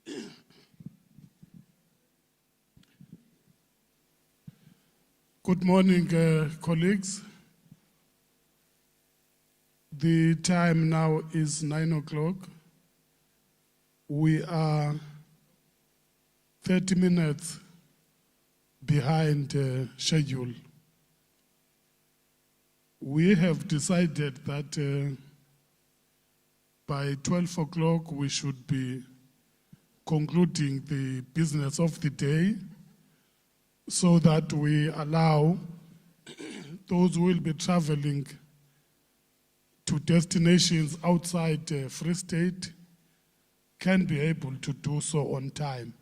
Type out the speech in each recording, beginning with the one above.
Good morning, colleagues. The time now is 9 o'clock. We are 30 minutes behind schedule. We have decided that by 12 o'clock we should be concluding the business of the day so that we allow those who will be traveling to destinations outside Free State can be able to do so on time.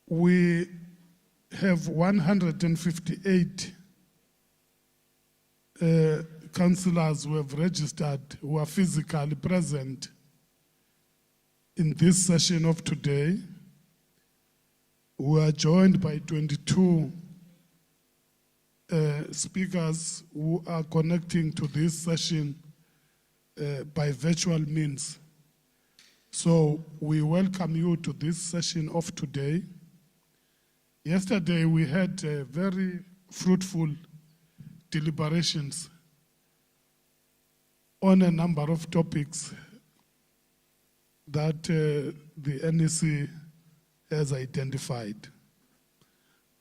We have 158 councillors who have registered, who are physically present in this session of today. We are joined by 22 speakers who are connecting to this session by virtual means. So we welcome you to this session of today. Yesterday we had very fruitful deliberations on a number of topics that the NEC has identified.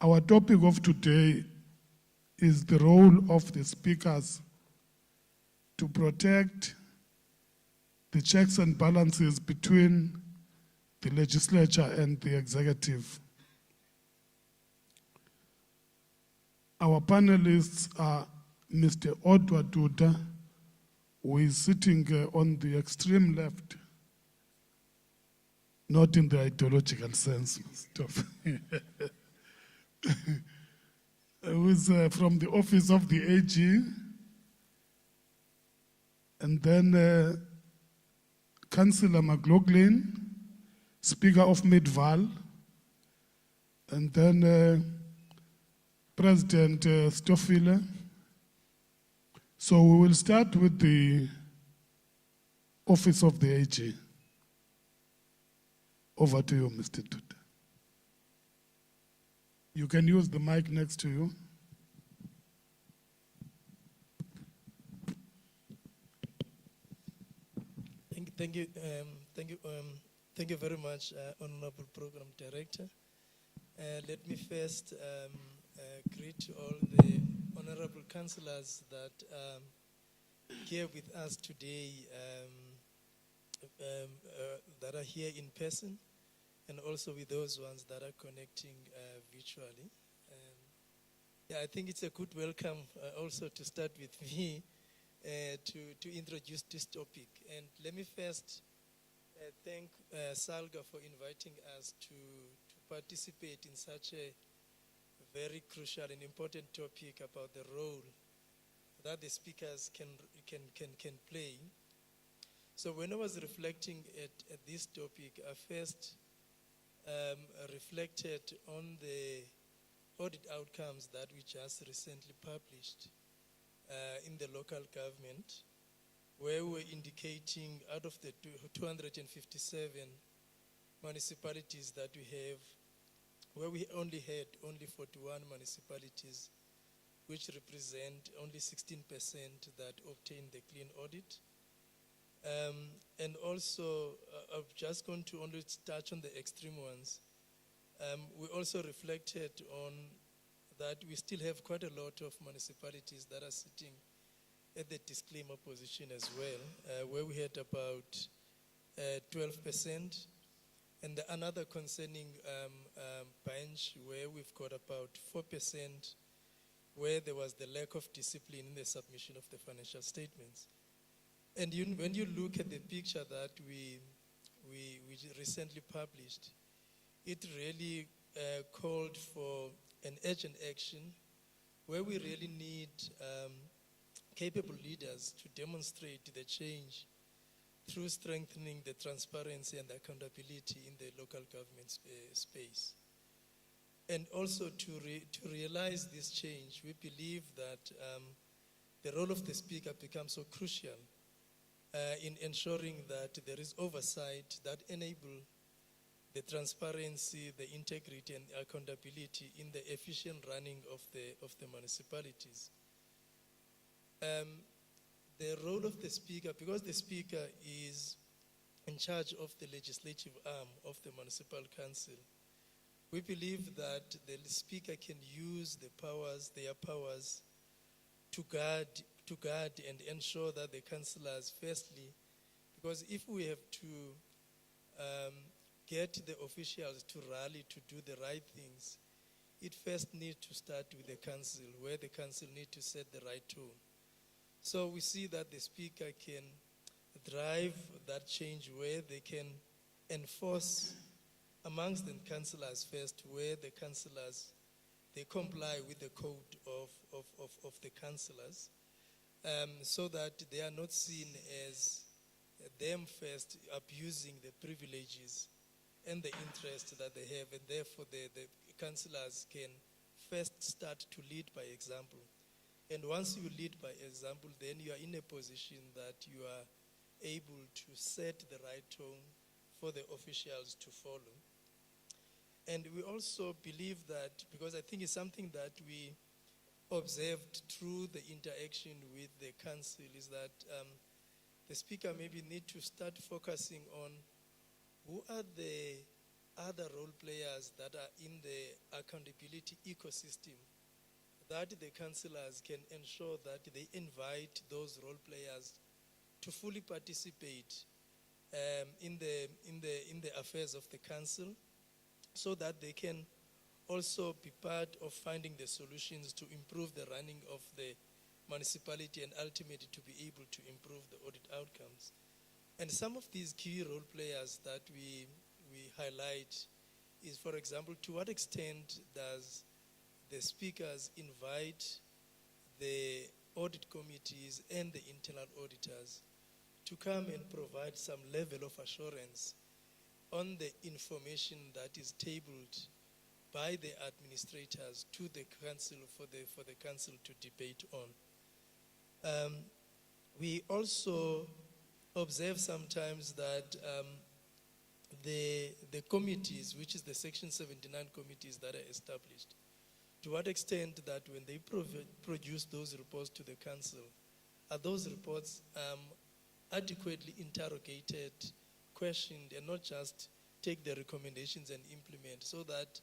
Our topic of today is the role of the speakers to protect the checks and balances between the legislature and the executive. Our panelists are Mr. Odwa Duda, who is sitting on the extreme left, not in the ideological sense, who is from the office of the AG, and then Councillor McLaughlin, Speaker of Midval, and then President Stoffile. So we will start with the office of the AG. Over to you, Mr. Duda. You can use the mic next to you. Thank you very much, Honorable Program Director. Let me first greet all the honorable councillors that are here with us today, that are here in person, and also with those ones that are connecting virtually. Yeah, I think it's a good welcome also to start with me to introduce this topic. And let me first thank Salga for inviting us to participate in such a very crucial and important topic about the role that the speakers can play. So when I was reflecting at this topic, I first reflected on the audit outcomes that we just recently published in the local government, where we were indicating out of the 257 municipalities that we have, where we only had 41 municipalities, which represent only 16% that obtained the clean audit. And also, I've just going to only touch on the extreme ones. We also reflected on that we still have quite a lot of municipalities that are sitting at the disclaimer position as well, where we had about 12%. And another concerning bench where we've got about 4%, where there was the lack of discipline in the submission of the financial statements. And when you look at the picture that we recently published, it really called for an urgent action where we really need capable leaders to demonstrate the change through strengthening the transparency and accountability in the local government space. And also to realize this change, we believe that the role of the speaker becomes so crucial in ensuring that there is oversight that enable the transparency, the integrity, and accountability in the efficient running of the municipalities. The role of the Speaker, because the Speaker is in charge of the legislative arm of the Municipal Council, we believe that the Speaker can use their powers to guard and ensure that the councillors, firstly, because if we have to get the officials to rally to do the right things, it first needs to start with the council, where the council needs to set the right tone. So we see that the Speaker can drive that change where they can enforce amongst the councillors first, where the councillors, they comply with the code of the councillors, so that they are not seen as them first abusing the privileges and the interest that they have, and therefore the councillors can first start to lead by example. And once you lead by example, then you are in a position that you are able to set the right tone for the officials to follow. And we also believe that, because I think it's something that we observed through the interaction with the council, is that the Speaker maybe need to start focusing on who are the other role players that are in the accountability ecosystem, that the councillors can ensure that they invite those role players to fully participate in the affairs of the council, so that they can also be part of finding the solutions to improve the running of the municipality and ultimately to be able to improve the audit outcomes. And some of these key role players that we highlight is, for example, to what extent does the speakers invite the audit committees and the internal auditors to come and provide some level of assurance on the information that is tabled by the administrators to the council for the council to debate on. We also observe sometimes that the committees, which is the Section 79 committees that are established, to what extent that when they produce those reports to the council, are those reports adequately interrogated, questioned, and not just take the recommendations and implement, so that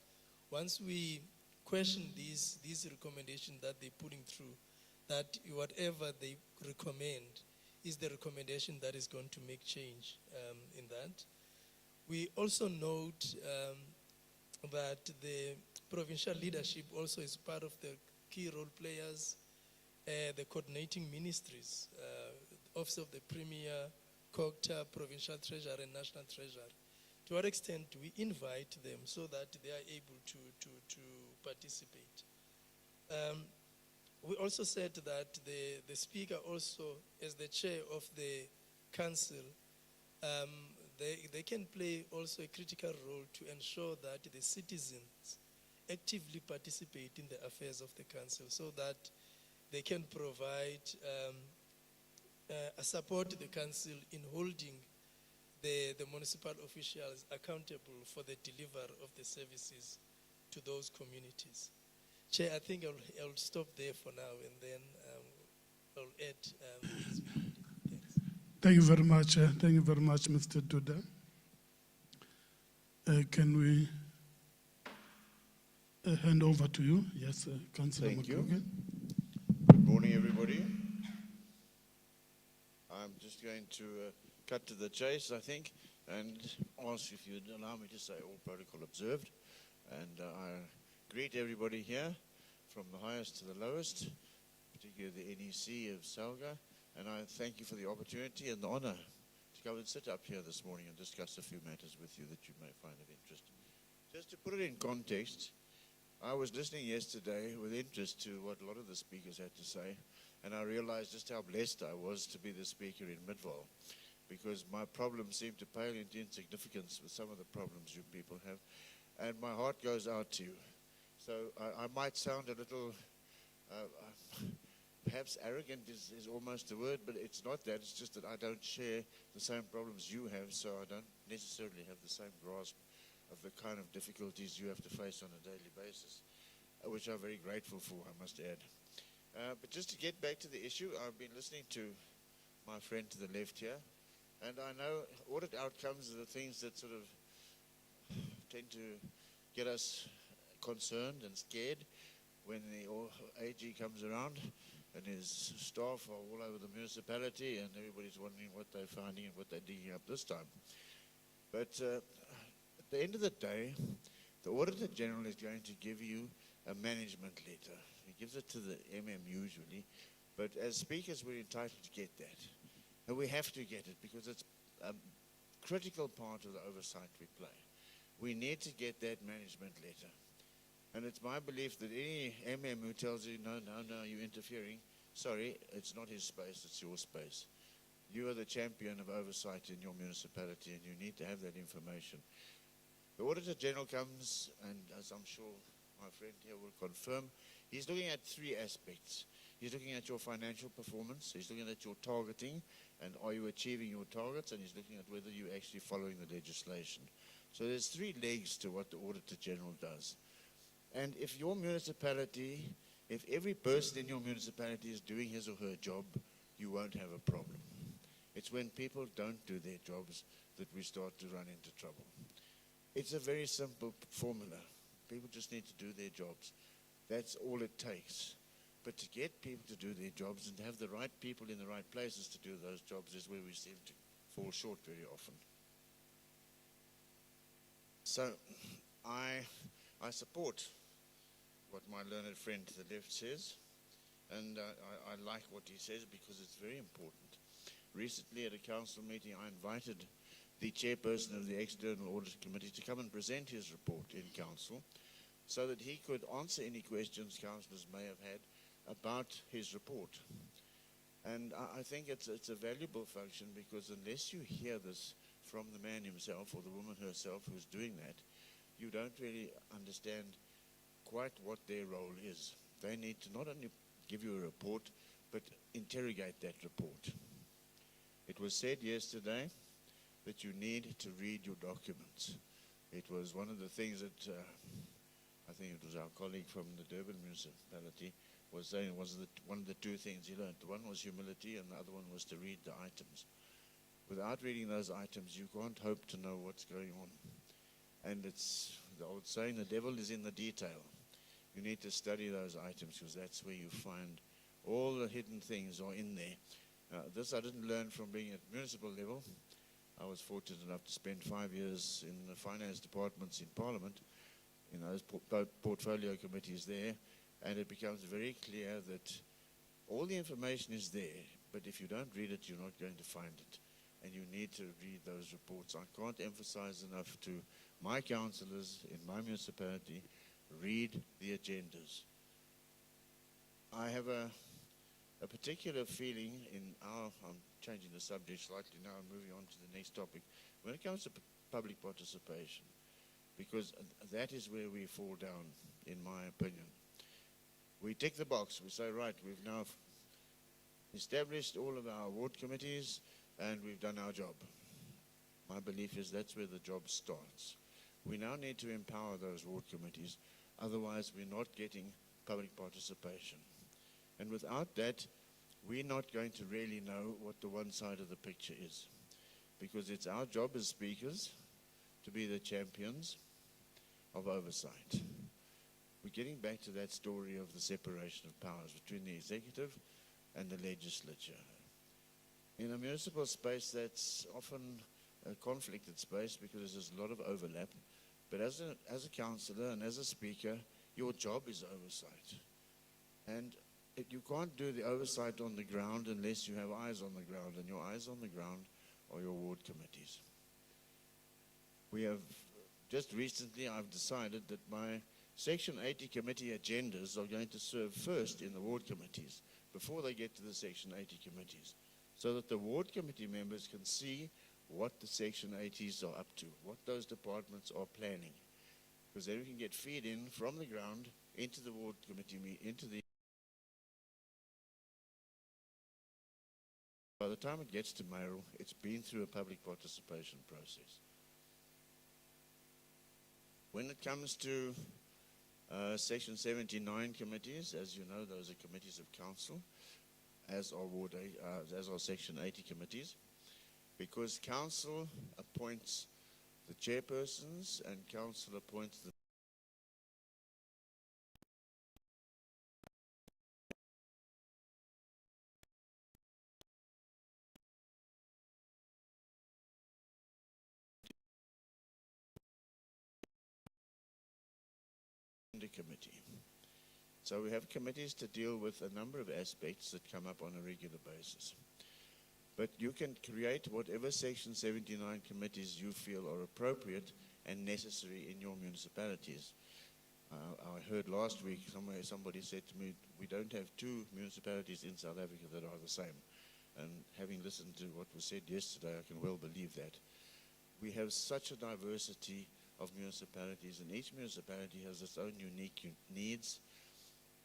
once we question these recommendations that they're putting through, that whatever they recommend is the recommendation that is going to make change in that. We also note that the provincial leadership also is part of the key role players, the coordinating ministries, Office of the Premier, COGTA, Provincial Treasurer, and National Treasurer. To what extent do we invite them so that they are able to participate? We also said that the Speaker also, as the chair of the council, they can play also a critical role to ensure that the citizens actively participate in the affairs of the council, so that they can provide support to the council in holding the municipal officials accountable for the delivery of the services to those communities. Chair, I think I'll stop there for now, and then I'll add. Thanks. Thank you very much. Thank you very much, Mr. Duda. Can we hand over to you? Yes, Councillor Thank you. McCrogan. Good morning, everybody. I'm just going to cut to the chase, I think, and ask if you'd allow me to say all protocol observed. And I greet everybody here from the highest to the lowest, particularly the NEC of Salga. And I thank you for the opportunity and the honor to come and sit up here this morning and discuss a few matters with you that you may find of interest. Just to put it in context, I was listening yesterday with interest to what a lot of the speakers had to say, and I realized just how blessed I was to be the speaker in Midvaal, because my problems seem to pale into insignificance with some of the problems you people have, and my heart goes out to you. So I might sound a little perhaps arrogant is almost the word, but it's not that. It's just that I don't share the same problems you have, so I don't necessarily have the same grasp of the kind of difficulties you have to face on a daily basis, which I'm very grateful for, I must add. But just to get back to the issue, I've been listening to my friend to the left here, and I know audit outcomes are the things that sort of tend to get us concerned and scared when the AG comes around and his staff are all over the municipality and everybody's wondering what they're finding and what they're digging up this time. But at the end of the day, the Auditor General is going to give you a management letter. He gives it to the usually, but as speakers we're entitled to get that. And we have to get it because it's a critical part of the oversight we play. We need to get that management letter. And it's my belief that any who tells you, no, you're interfering, sorry, it's not his space, it's your space. You are the champion of oversight in your municipality and you need to have that information. The Auditor General comes, and as I'm sure my friend here will confirm, he's looking at three aspects. He's looking at your financial performance, he's looking at your targeting, and are you achieving your targets, and he's looking at whether you're actually following the legislation. So there's three legs to what the Auditor General does. And if your municipality, if every person in your municipality is doing his or her job, you won't have a problem. It's when people don't do their jobs that we start to run into trouble. It's a very simple formula. People just need to do their jobs. That's all it takes. But to get people to do their jobs and to have the right people in the right places to do those jobs is where we seem to fall short very often. So I support what my learned friend to the left says, and I like what he says because it's very important. Recently at a council meeting I invited the chairperson of the External Audit Committee to come and present his report in council so that he could answer any questions councillors may have had about his report. And I think it's a valuable function because unless you hear this from the man himself or the woman herself who's doing that, you don't really understand quite what their role is. They need to not only give you a report, but interrogate that report. It was said yesterday that you need to read your documents. It was one of the things that I think it was our colleague from the Durban municipality was saying was that one of the two things he learned. One was humility and the other one was to read the items. Without reading those items, you can't hope to know what's going on. And it's the old saying, the devil is in the detail. You need to study those items because that's where you find all the hidden things are in there. This I didn't learn from being at municipal level. I was fortunate enough to spend 5 years in the finance departments in Parliament, in those portfolio committees there, and it becomes very clear that all the information is there, but if you don't read it, you're not going to find it. And you need to read those reports. I can't emphasize enough to my councillors in my municipality, read the agendas. I have a particular feeling I'm changing the subject slightly now and moving on to the next topic, when it comes to public participation, because that is where we fall down, in my opinion. We tick the box, we say, right, we've now established all of our ward committees and we've done our job. My belief is that's where the job starts. We now need to empower those ward committees, otherwise we're not getting public participation. And without that, we're not going to really know what the one side of the picture is, because it's our job as speakers to be the champions of oversight. We're getting back to that story of the separation of powers between the executive and the legislature. In a municipal space, that's often a conflicted space because there's a lot of overlap. But as a councillor and as a speaker, your job is oversight. And you can't do the oversight on the ground unless you have eyes on the ground, and your eyes on the ground are your ward committees. We have, just recently I've decided that my Section 80 committee agendas are going to serve first in the ward committees before they get to the Section 80 committees, so that the ward committee members can see what the Section 80s are up to, what those departments are planning. Because then we can get feed in from the ground into the ward committee, into the time it gets to mayoral, it's been through a public participation process. When it comes to Section 79 committees, as you know, those are committees of council, as are Section 80 committees, because council appoints the chairpersons and council appoints the committee. So we have committees to deal with a number of aspects that come up on a regular basis. But you can create whatever Section 79 committees you feel are appropriate and necessary in your municipalities. I heard last week somebody said to me, we don't have two municipalities in South Africa that are the same. And having listened to what was said yesterday, I can well believe that. We have such a diversity of municipalities, and each municipality has its own unique needs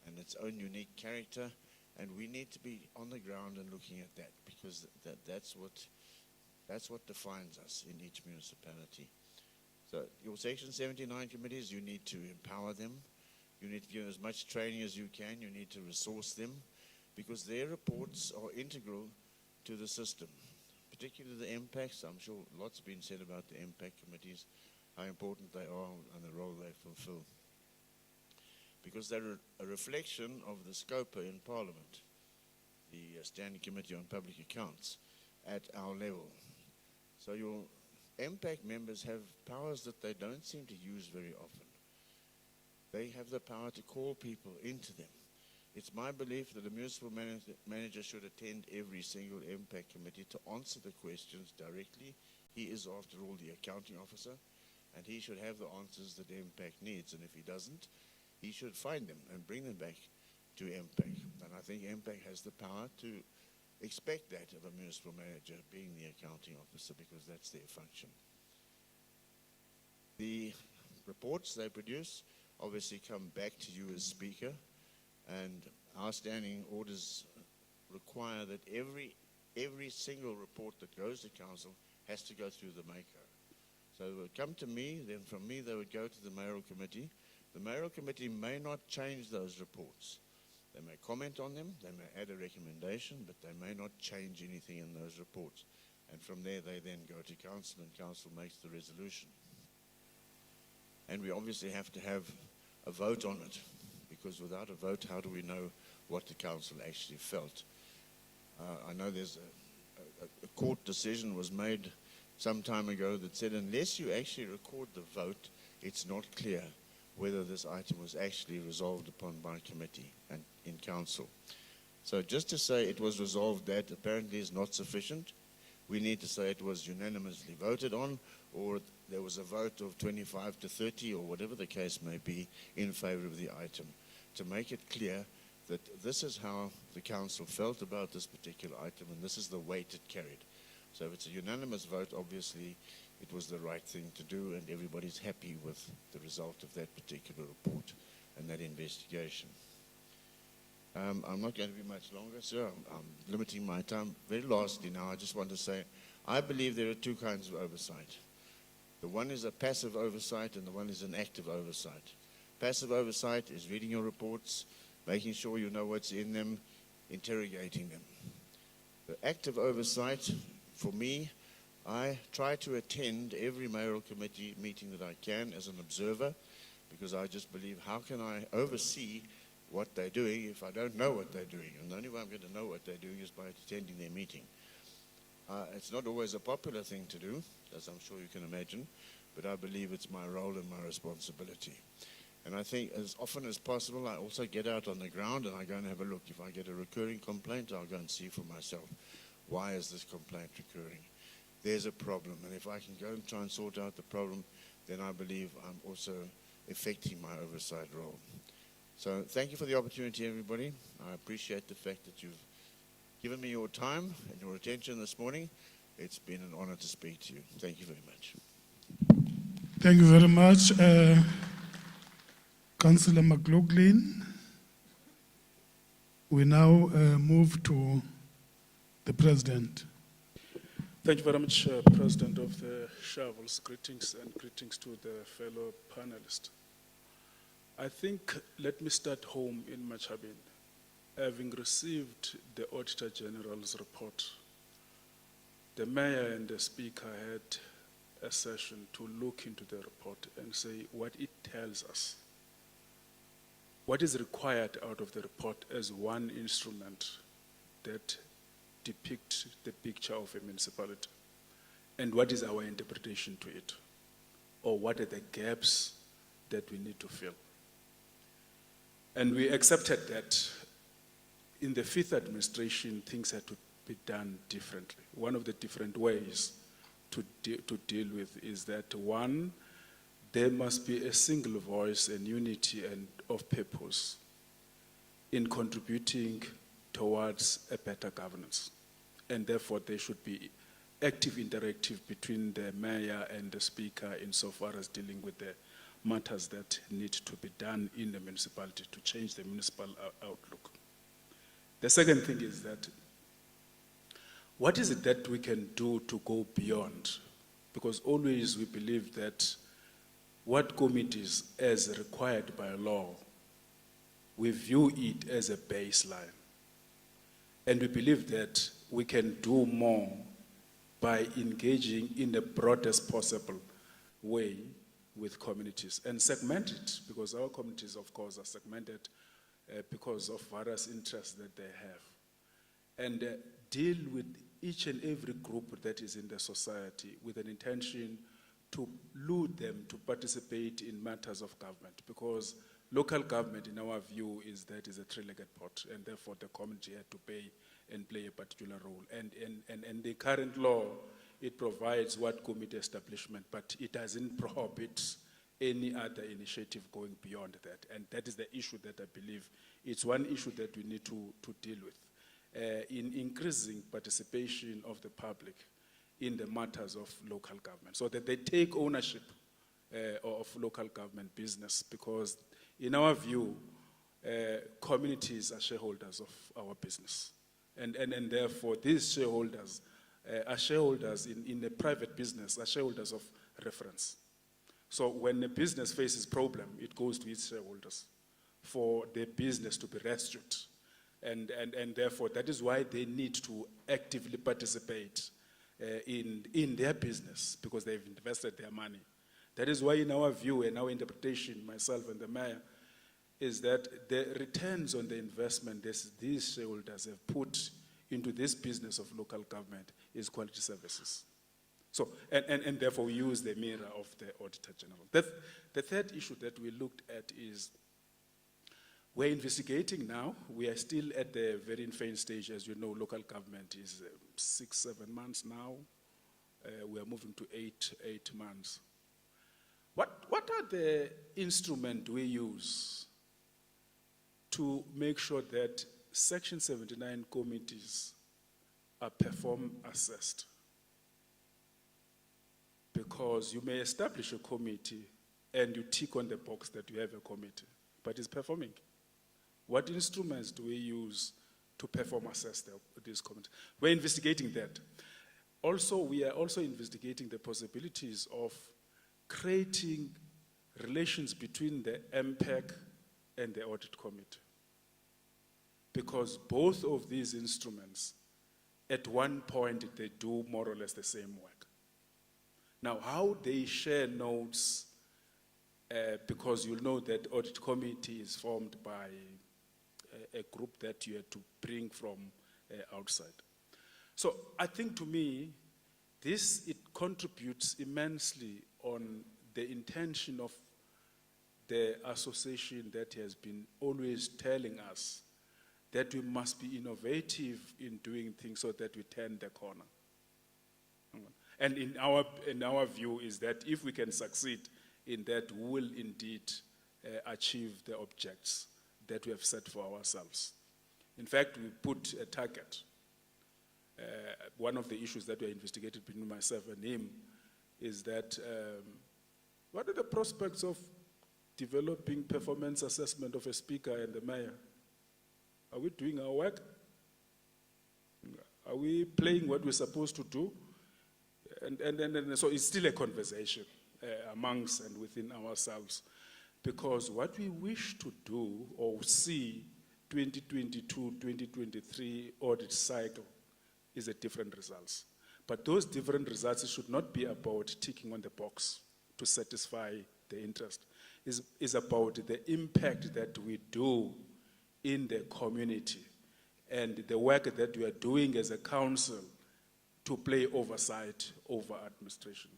and its own unique character, and we need to be on the ground and looking at that, because that's what defines us in each municipality. So your Section 79 committees, you need to empower them. You need to give them as much training as you can. You need to resource them, because their reports are integral to the system, particularly the impacts. I'm sure lots has been said about the impact committees, how important they are and the role they fulfill, because they're a reflection of the scope in Parliament, the Standing Committee on Public Accounts at our level. So your impact members have powers that they don't seem to use very often. They have the power to call people into them. It's my belief that a municipal manager should attend every single impact committee to answer the questions directly. He is, after all, the accounting officer, and he should have the answers that impact needs. And if he doesn't, he should find them and bring them back to impact. And I think impact has the power to expect that of a municipal manager, being the accounting officer, because that's their function. The reports they produce obviously come back to you as speaker, and our standing orders require that every single report that goes to council has to go through the maker. So they would come to me, then from me they would go to the mayoral committee. The mayoral committee may not change those reports. They may comment on them, they may add a recommendation, but they may not change anything in those reports. And from there they then go to council, and council makes the resolution. And we obviously have to have a vote on it, because without a vote, how do we know what the council actually felt? I know there's a court decision was made some time ago that said unless you actually record the vote, it's not clear whether this item was actually resolved upon by committee and in council. So just to say it was resolved, that apparently is not sufficient. We need to say it was unanimously voted on, or there was a vote of 25 to 30, or whatever the case may be, in favor of the item, to make it clear that this is how the council felt about this particular item, and this is the weight it carried. So if it's a unanimous vote, obviously it was the right thing to do, and everybody's happy with the result of that particular report and that investigation. I'm not going to be much longer, sir. I'm limiting my time. Very lastly now, I just want to say, I believe there are two kinds of oversight. The one is a passive oversight, and the one is an active oversight. Passive oversight is reading your reports, making sure you know what's in them, interrogating them. The active oversight, for me, I try to attend every mayoral committee meeting that I can as an observer, because I just believe, how can I oversee what they're doing if I don't know what they're doing? And the only way I'm going to know what they're doing is by attending their meeting. It's not always a popular thing to do, as I'm sure you can imagine, but I believe it's my role and my responsibility. And I think as often as possible, I also get out on the ground and I go and have a look. If I get a recurring complaint, I'll go and see for myself, why is this complaint recurring? There's a problem, and if I can go and try and sort out the problem, then I believe I'm also effecting my oversight role. So thank you for the opportunity, everybody. I appreciate the fact that you've given me your time and your attention this morning. It's been an honor to speak to you. Thank you very much. Thank you very much, Councillor McLaughlin. We now move to the President. Thank you very much, President of the Shovels. Greetings and greetings to the fellow panelists. I think, let me start home in MATHABENG. Having received the Auditor General's report, the Mayor and the Speaker had a session to look into the report and say what it tells us. What is required out of the report as one instrument that depicts the picture of a municipality? And what is our interpretation to it? Or what are the gaps that we need to fill? And we accepted that in the fifth administration, things had to be done differently. One of the different ways to deal with is that, one, there must be a single voice and unity and of purpose in contributing towards a better governance. And therefore, there should be active interactive between the Mayor and the Speaker insofar as dealing with the matters that need to be done in the municipality to change the municipal outlook. The second thing is that, what is it that we can do to go beyond? Because always we believe that what committees, as required by law, we view it as a baseline. And we believe that we can do more by engaging in the broadest possible way with communities and segment it, because our communities, of course, are segmented because of various interests that they have. And deal with each and every group that is in the society with an intention to lure them to participate in matters of government, because local government, in our view, is a three-legged pot, and therefore the community had to pay and play a particular role. And the current law, it provides what committee establishment, but it doesn't prohibit any other initiative going beyond that. And that is the issue that I believe it's one issue that we need to deal with, in increasing participation of the public in the matters of local government, so that they take ownership of local government business, because in our view, communities are shareholders of our business. And therefore, these shareholders are shareholders in a private business, are shareholders of reference. So when a business faces problem, it goes to its shareholders for the business to be rescued. And therefore, that is why they need to actively participate in their business, because they've invested their money. That is why, in our view and our interpretation, myself and the Mayor, is that the returns on the investment these shareholders have put into this business of local government is quality services. So, and therefore we use the mirror of the Auditor General. The third issue that we looked at is, we're investigating now. We are still at the very infant stage. As you know, local government is 6-7 months now. We are moving to eight months. What are the instruments we use to make sure that Section 79 committees are perform assessed? Because you may establish a committee and you tick on the box that you have a committee, but it's performing. What instruments do we use to perform assess these committees? We're investigating that. Also, we are also investigating the possibilities of creating relations between the MPEC and the Audit Committee. Because both of these instruments, at one point, they do more or less the same work. Now, how they share notes, because you'll know that Audit Committee is formed by a group that you had to bring from outside. So I think, to me, it contributes immensely on the intention of the association that has been always telling us that we must be innovative in doing things so that we turn the corner. And in our view is that if we can succeed in that, we will indeed achieve the objectives that we have set for ourselves. In fact, we put a target. One of the issues that we investigated between myself and him is that, what are the prospects of developing performance assessment of a speaker and the mayor? Are we doing our work? Are we playing what we're supposed to do? And so it's still a conversation amongst and within ourselves, because what we wish to do or see 2022-2023 audit cycle is a different results. But those different results should not be about ticking on the box to satisfy the interest. It's about the impact that we do in the community and the work that we are doing as a council to play oversight over administration.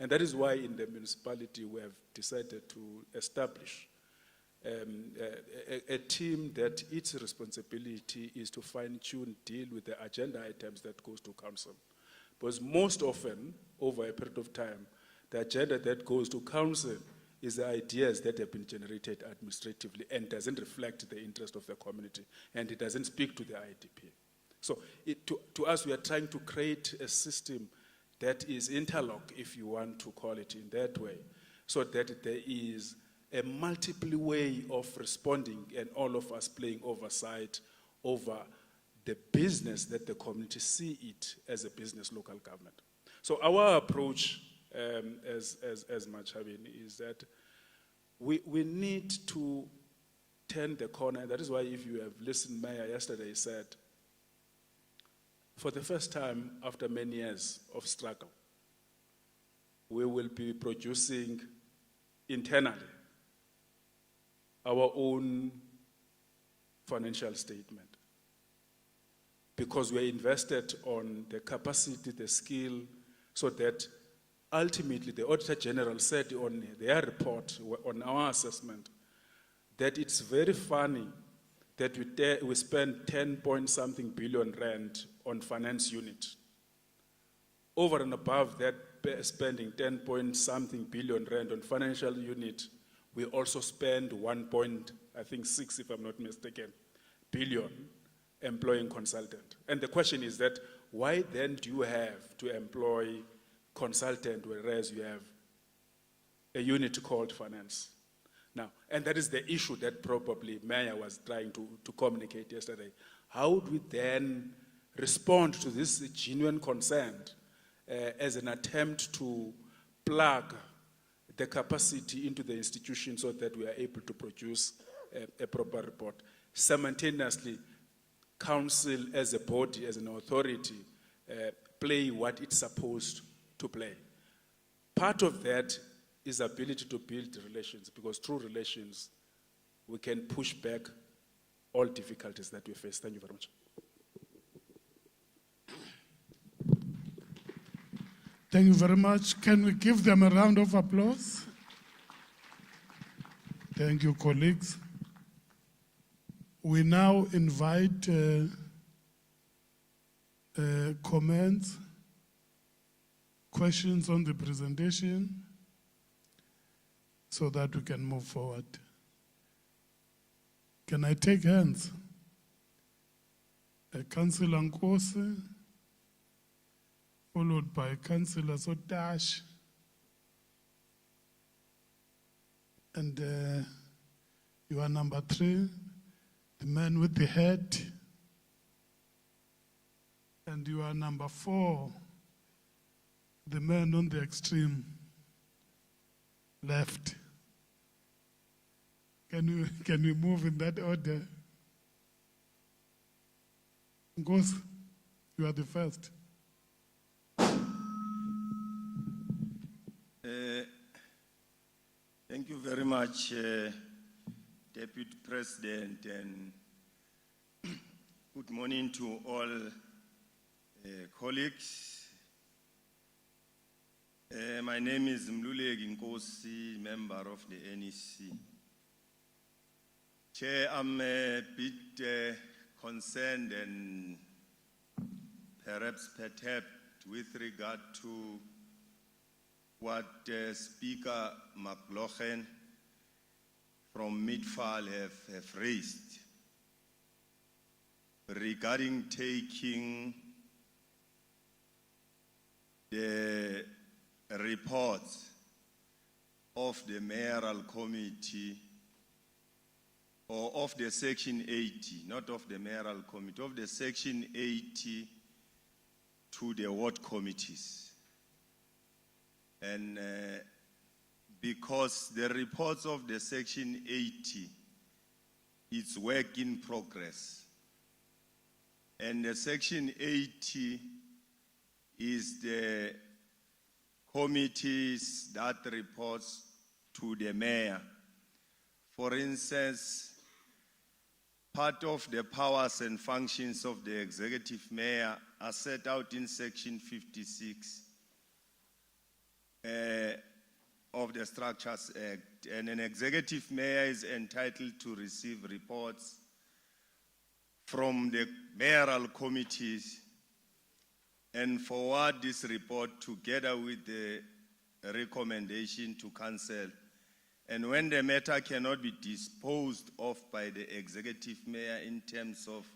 And that is why in the municipality we have decided to establish a team that its responsibility is to fine-tune, deal with the agenda items that goes to council. Because most often, over a period of time, the agenda that goes to council is the ideas that have been generated administratively and doesn't reflect the interest of the community, and it doesn't speak to the IDP. So to us, we are trying to create a system that is interlock, if you want to call it in that way, so that there is a multiple way of responding and all of us playing oversight over the business that the community see it as a business local government. So our approach as MATHABENG is that we need to turn the corner. That is why if you have listened, Mayor yesterday said, for the first time after many years of struggle, we will be producing internally our own financial statement, because we're invested on the capacity, the skill, so that ultimately the Auditor General said on their report, on our assessment, that it's very funny that we spend 10-point-something billion rand on finance unit. Over and above that spending 10-point-something billion rand on financial unit, we also spend 1.6, if I'm not mistaken, billion employing consultant. And the question is that, why then do you have to employ consultant whereas you have a unit called finance? Now, and that is the issue that probably Mayor was trying to communicate yesterday. How do we then respond to this genuine concern as an attempt to plug the capacity into the institution so that we are able to produce a proper report? Simultaneously, council as a body, as an authority, play what it's supposed to play. Part of that is ability to build relations, because through relations, we can push back all difficulties that we face. Thank you very much. Thank you very much. Can we give them a round of applause? Thank you, colleagues. We now invite comments, questions on the presentation, so that we can move forward. Can I take hands? Councillor Nkosi, followed by Councillor Sotash, and you are number 3, the man with the head, and you are number 4, the man on the extreme left. Can we move in that order? Nkosi, you are the first. Thank you very much, Deputy President, and good morning to all colleagues. My name is Mluleki Nkosi, member of the NEC. Chair, I'm a bit concerned and perhaps perturbed with regard to what Speaker McLaughlin from Midfall have raised regarding taking the reports of the mayoral committee, or of the Section 80, not of the mayoral committee, of the Section 80 to the ward committees. And because the reports of the Section 80, it's work in progress. And the Section 80 is the committees that reports to the mayor. For instance, part of the powers and functions of the executive mayor are set out in Section 56 of the Structures Act, and an executive mayor is entitled to receive reports from the mayoral committees and forward this report together with the recommendation to council. And when the matter cannot be disposed of by the executive mayor in terms of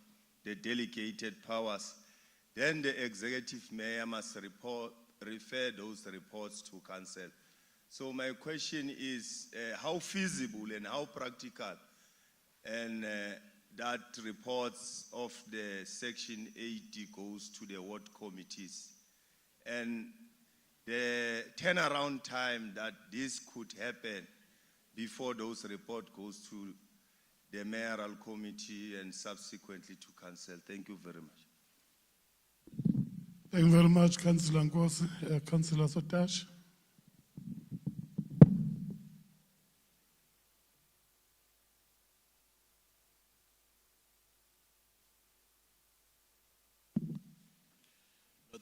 the delegated powers, then the executive mayor must refer those reports to council. So my question is how feasible and how practical and that reports of the Section 80 goes to the ward committees, and the turnaround time that this could happen before those report goes to the mayoral committee and subsequently to council. Thank you very much. Thank you very much, Councillor Nkosi. Councillor Sotash.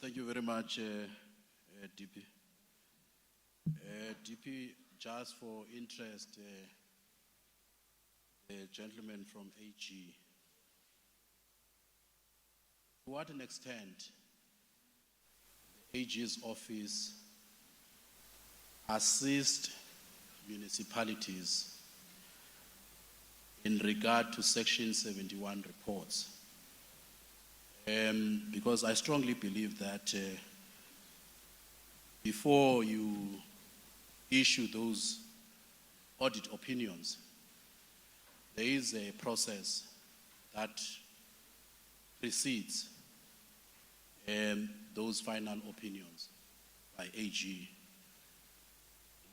Thank you very much, DP. DP, just for interest, the gentleman from AG, to what an extent the AG's office assist municipalities in regard to Section 71 reports? Because I strongly believe that before you issue those audit opinions, there is a process that precedes those final opinions by AG,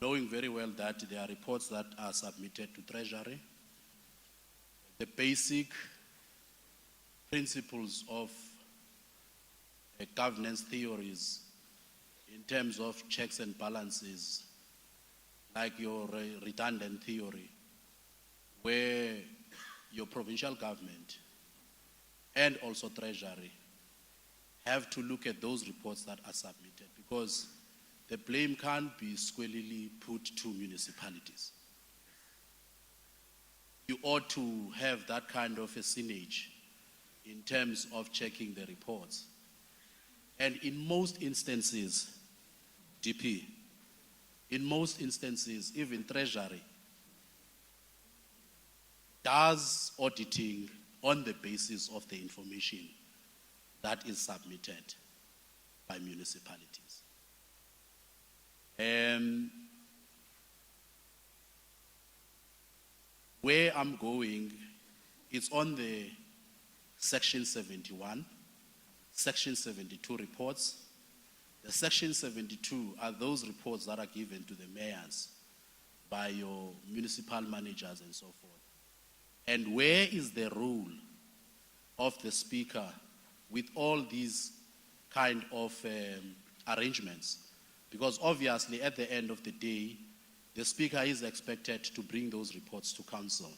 knowing very well that there are reports that are submitted to Treasury. The basic principles of governance theories in terms of checks and balances, like your redundant theory, where your provincial government and also Treasury have to look at those reports that are submitted, because the blame can't be squarely put to municipalities. You ought to have that kind of a synergy in terms of checking the reports. And in most instances, DP, in most instances, even Treasury does auditing on the basis of the information that is submitted by municipalities. Where I'm going, it's on the Section 71, Section 72 reports. The Section 72 are those reports that are given to the mayors by your municipal managers and so forth. And where is the role of the Speaker with all these kind of arrangements? Because obviously at the end of the day, the Speaker is expected to bring those reports to Council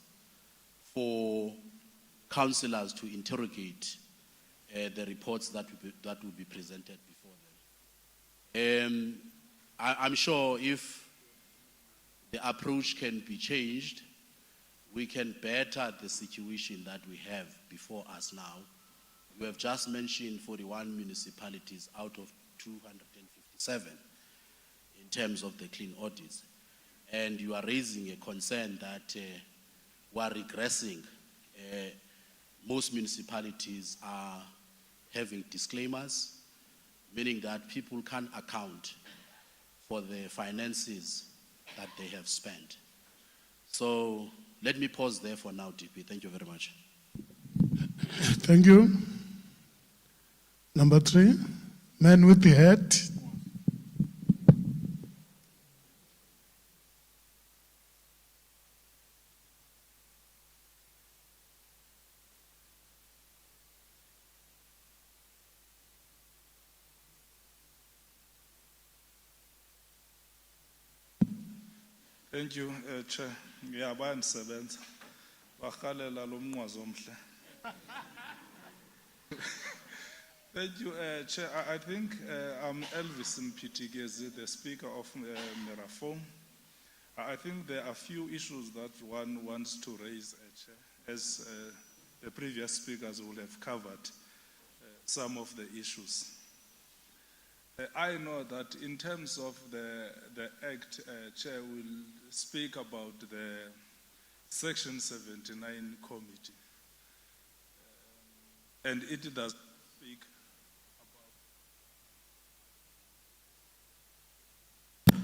for councillors to interrogate the reports that will be presented before them. I'm sure if the approach can be changed, we can better the situation that we have before us now. You have just mentioned 41 municipalities out of 257 in terms of the clean audits. And you are raising a concern that we are regressing. Most municipalities are having disclaimers, meaning that people can't account for the finances that they have spent. So let me pause there for now, DP. Thank you very much. Thank you. Number 3, man with the hat. Thank you, Chair. Ngiyabani sebenza. Bakhalela lo mnqwazi omhle. Thank you, Chair. I think I'm Elvis Mpitikezi, the Speaker of Merafong. I think there are a few issues that one wants to raise, Chair, as the previous speakers will have covered some of the issues. I know that in terms of the Act, Chair will speak about the Section 79 committee. And it does speak about...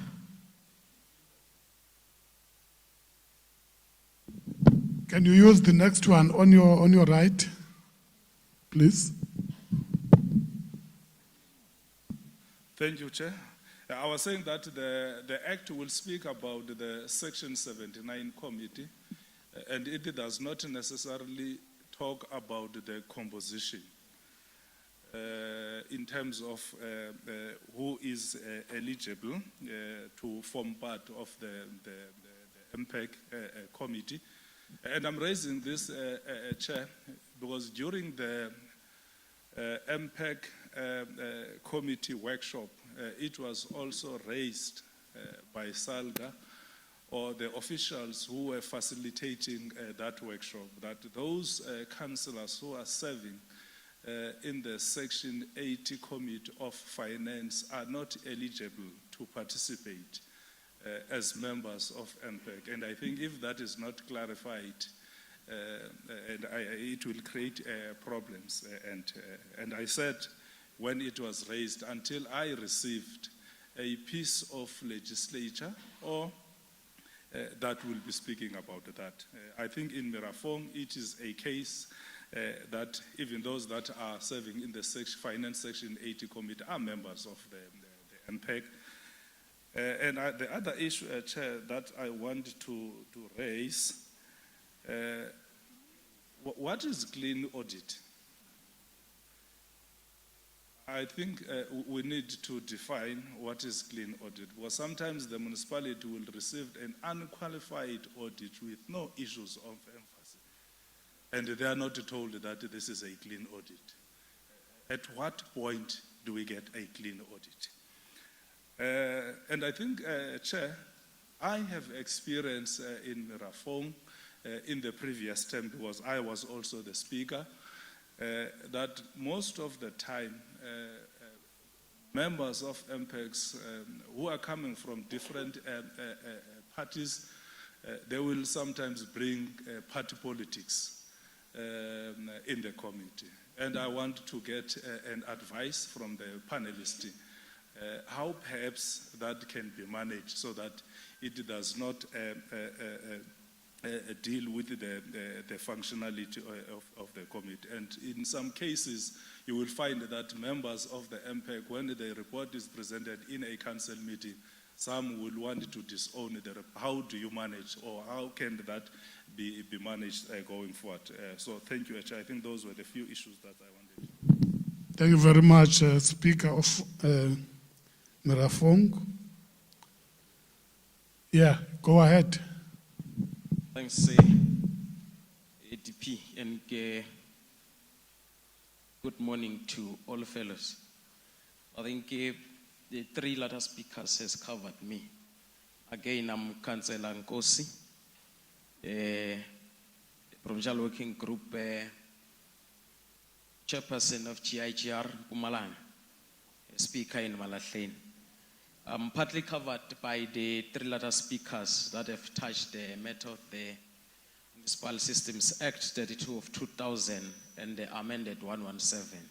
Can you use the next one on your right, please? Thank you, Chair. I was saying that the Act will speak about the Section 79 committee, and it does not necessarily talk about the composition in terms of who is eligible to form part of the MPEG committee. And I'm raising this, Chair, because during the MPEG committee workshop, it was also raised by Salga, or the officials who were facilitating that workshop, that those councillors who are serving in the Section 80 Committee of Finance are not eligible to participate as members of MPEG. And I think if that is not clarified, it will create problems. And I said, when it was raised, until I received a piece of legislature or that will be speaking about that. I think in Merafong, it is a case that even those that are serving in the Finance Section 80 Committee are members of the MPEG. And the other issue, Chair, that I want to raise, what is clean audit? I think we need to define what is clean audit, because sometimes the municipality will receive an unqualified audit with no issues of emphasis, and they are not told that this is a clean audit. At what point do we get a clean audit? And I think, Chair, I have experience in Merafong in the previous term, because I was also the speaker, that most of the time, members of MPEGs who are coming from different parties, they will sometimes bring party politics in the committee. And I want to get an advice from the panelists how perhaps that can be managed so that it does not deal with the functionality of the committee. And in some cases, you will find that members of the MPEG, when the report is presented in a council meeting, some will want to disown the report. How do you manage, or how can that be managed going forward? So thank you, Chair. I think those were the few issues that I wanted. Thank you very much, Speaker of Merafong. Yeah, go ahead. Thanks, ADP, and good morning to all fellows. I think the three latter speakers has covered me. Again, I'm Councillor Nkosi, the Provincial Working Group Chairperson of GIGR Mpumalanga, Speaker in Malahleni. I'm partly covered by the three latter speakers that have touched the matter of the Municipal Systems Act 32 of 2000 and the amended 117.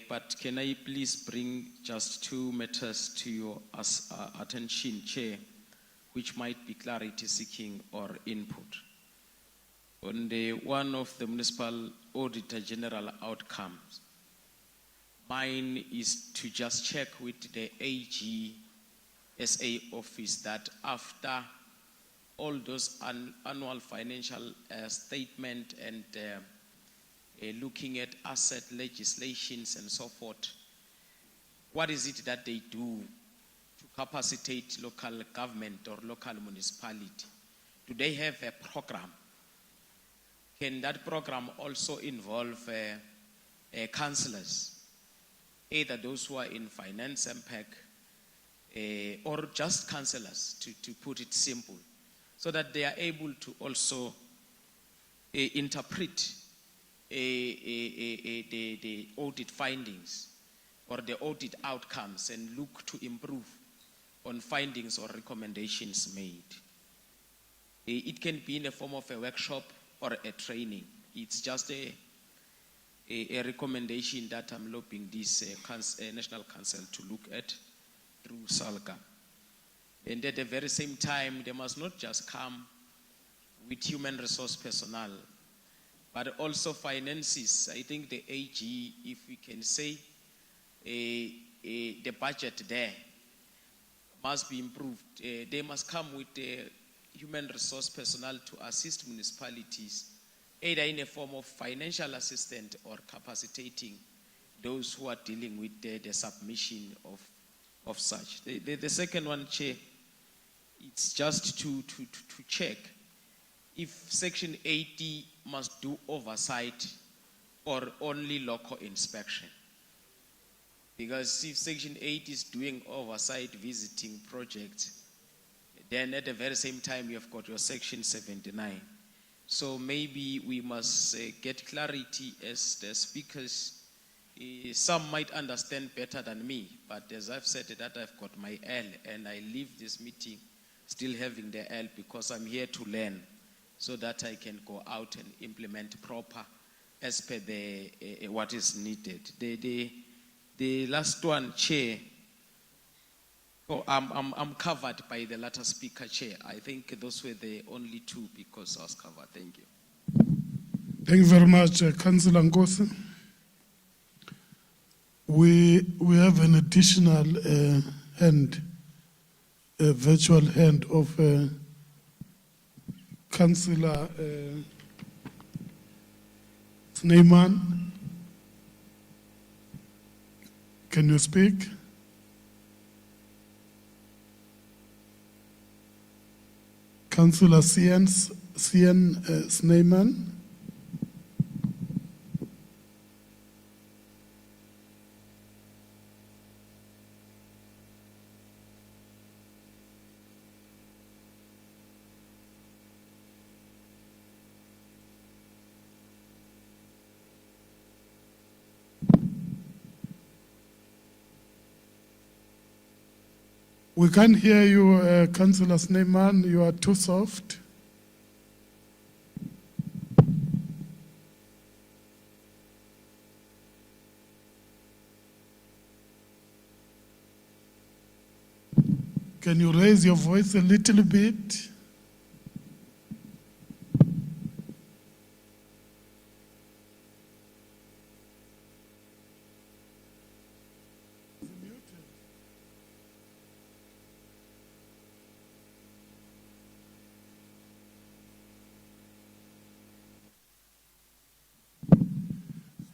But can I please bring just two matters to your attention, Chair, which might be clarity seeking or input. On the one of the Municipal Auditor General outcomes, mine is to just check with the AGSA office that after all those annual financial statement and looking at asset legislations and so forth, what is it that they do to capacitate local government or local municipality? Do they have a program? Can that program also involve councillors, either those who are in finance MPEC or just councillors, to put it simple, so that they are able to also interpret the audit findings or the audit outcomes and look to improve on findings or recommendations made. It can be in the form of a workshop or a training. It's just a recommendation that I'm lobbying this National Council to look at through Salga. And at the very same time, they must not just come with human resource personnel, but also finances. I think the AG, if we can say, the budget there must be improved. They must come with human resource personnel to assist municipalities, either in a form of financial assistance or capacitating those who are dealing with the submission of such. The second one, Chair, it's just to check if Section 80 must do oversight or only local inspection. Because if Section 8 is doing oversight visiting projects, then at the very same time you have got your Section 79. So maybe we must get clarity as the speakers. Some might understand better than me, but as I've said that I've got my L and I leave this meeting still having the L because I'm here to learn so that I can go out and implement proper as per the what is needed. The last one, Chair. Oh, I'm covered by the latter speaker, Chair. I think those were the only two because I was covered. Thank you. Thank you very much, Councillor Nkosi. We have an additional hand, a virtual hand of Councillor Snyman. Can you speak? Councillor Cian Snyman. We can't hear you, Councillor Snyman. You are too soft. Can you raise your voice a little bit?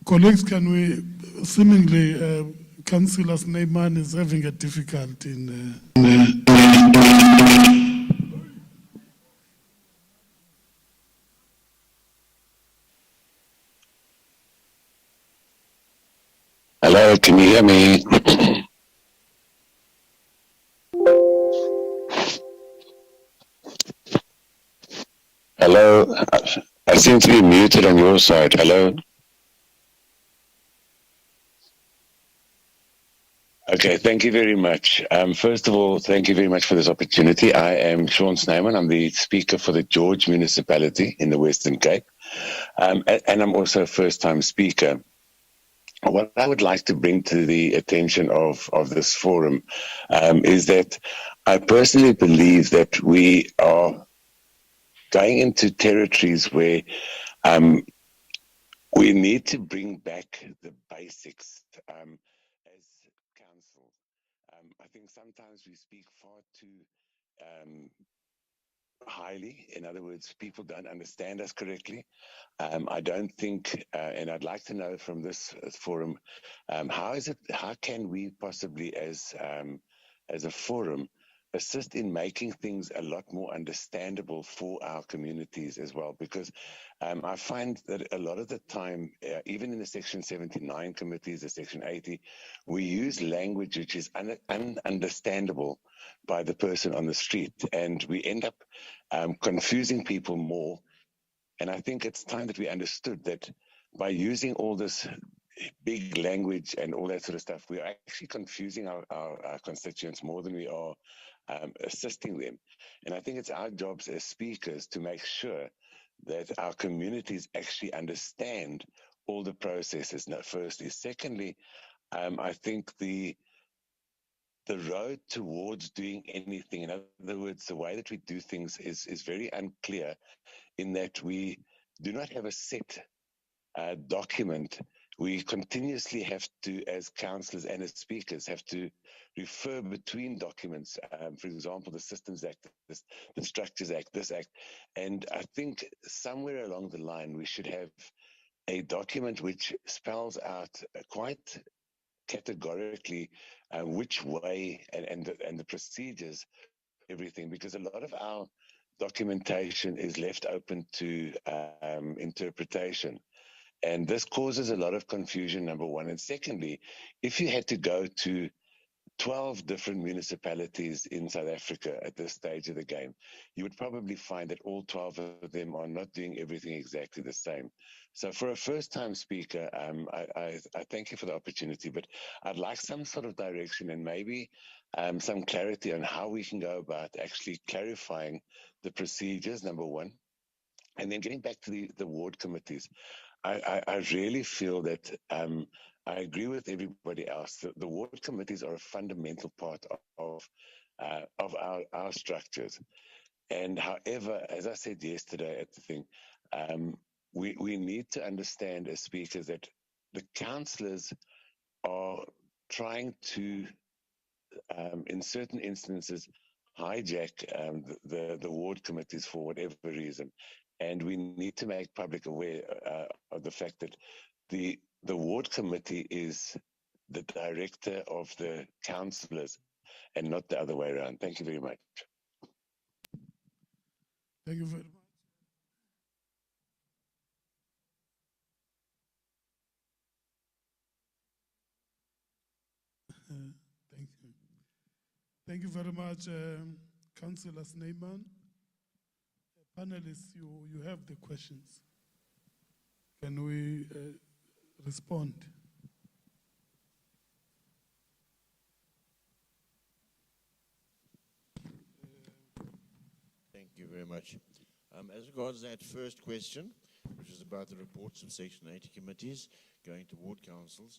Colleagues, can we, seemingly, Councillor Snyman is having a difficulty in... Hello, can you hear me? Hello, I seem to be muted on your side. Hello? Okay, thank you very much. First of all, thank you very much for this opportunity. I am Sean Snyman. I'm the speaker for the George Municipality in the Western Cape. And I'm also a first-time speaker. What I would like to bring to the attention of this forum is that I personally believe that we are going into territories where we need to bring back the basics as council. I think sometimes we speak far too highly. In other words, people don't understand us correctly. I don't think, and I'd like to know from this forum, how can we possibly as as a forum, assist in making things a lot more understandable for our communities as well. Because I find that a lot of the time, even in the Section 79 committees, the Section 80, we use language which is ununderstandable by the person on the street, and we end up confusing people more. And I think it's time that we understood that by using all this big language and all that sort of stuff, we are actually confusing our constituents more than we are assisting them. And I think it's our jobs as speakers to make sure that our communities actually understand all the processes. Now, firstly. Secondly, I think the road towards doing anything, in other words, the way that we do things is very unclear, in that we do not have a set document. We continuously have to, as councillors and as speakers, have to refer between documents. For example, the Systems Act, the Structures Act, this Act. And I think somewhere along the line, we should have a document which spells out quite categorically which way and the procedures, everything, because a lot of our documentation is left open to interpretation. And this causes a lot of confusion, number one. And secondly, if you had to go to 12 different municipalities in South Africa at this stage of the game, you would probably find that all 12 of them are not doing everything exactly the same. So for a first-time speaker, I thank you for the opportunity, but I'd like some sort of direction and maybe some clarity on how we can go about actually clarifying the procedures, number one. And then getting back to the ward committees, I really feel that I agree with everybody else. The ward committees are a fundamental part of our structures. And however, as I said yesterday at the thing, we need to understand as speakers that the councillors are trying to, in certain instances, hijack the ward committees for whatever reason. And we need to make public aware of the fact that the ward committee is the director of the councillors and not the other way around. Thank you very much. Thank you very much. Thank you. Thank you very much, Councillor Snyman. Panelists, you have the questions. Can we respond? Thank you very much. As regards that first question, which is about the reports of Section 80 committees going to ward councils,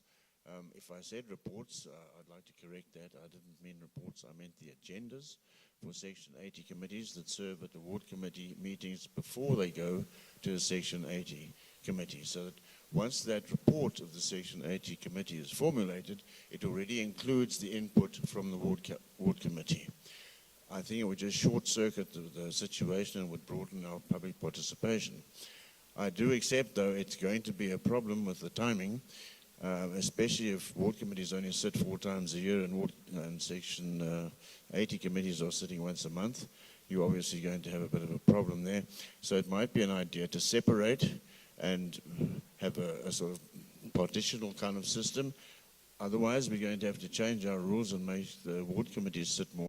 if I said reports, I'd like to correct that. I didn't mean reports, I meant the agendas for Section 80 committees that serve at the ward committee meetings before they go to the Section 80 committee. So that once that report of the Section 80 committee is formulated, it already includes the input from the ward committee. I think it would just short-circuit the situation and would broaden our public participation. I do accept, though, it's going to be a problem with the timing, especially if ward committees only sit 4 times a year and Section 80 committees are sitting once a month. You're obviously going to have a bit of a problem there. So it might be an idea to separate and have a sort of partitional kind of system. Otherwise, we're going to have to change our rules and make the ward committees sit more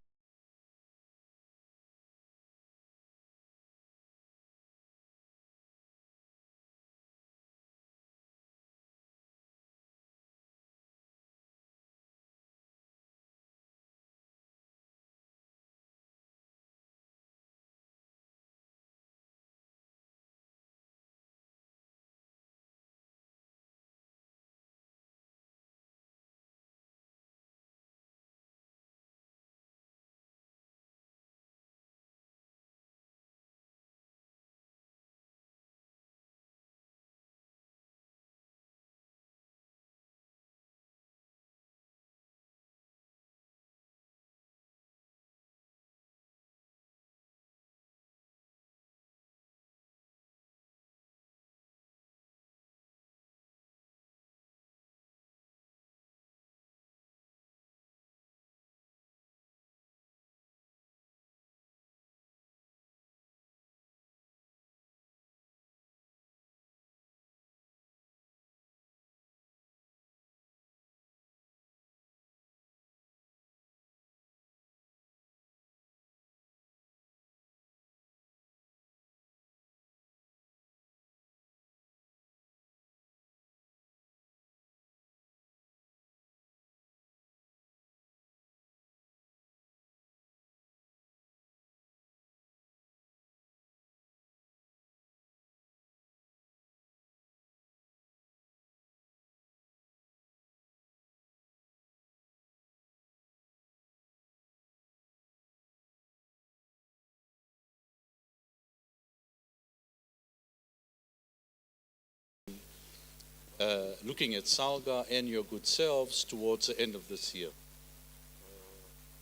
looking at Salga and your good selves towards the end of this year.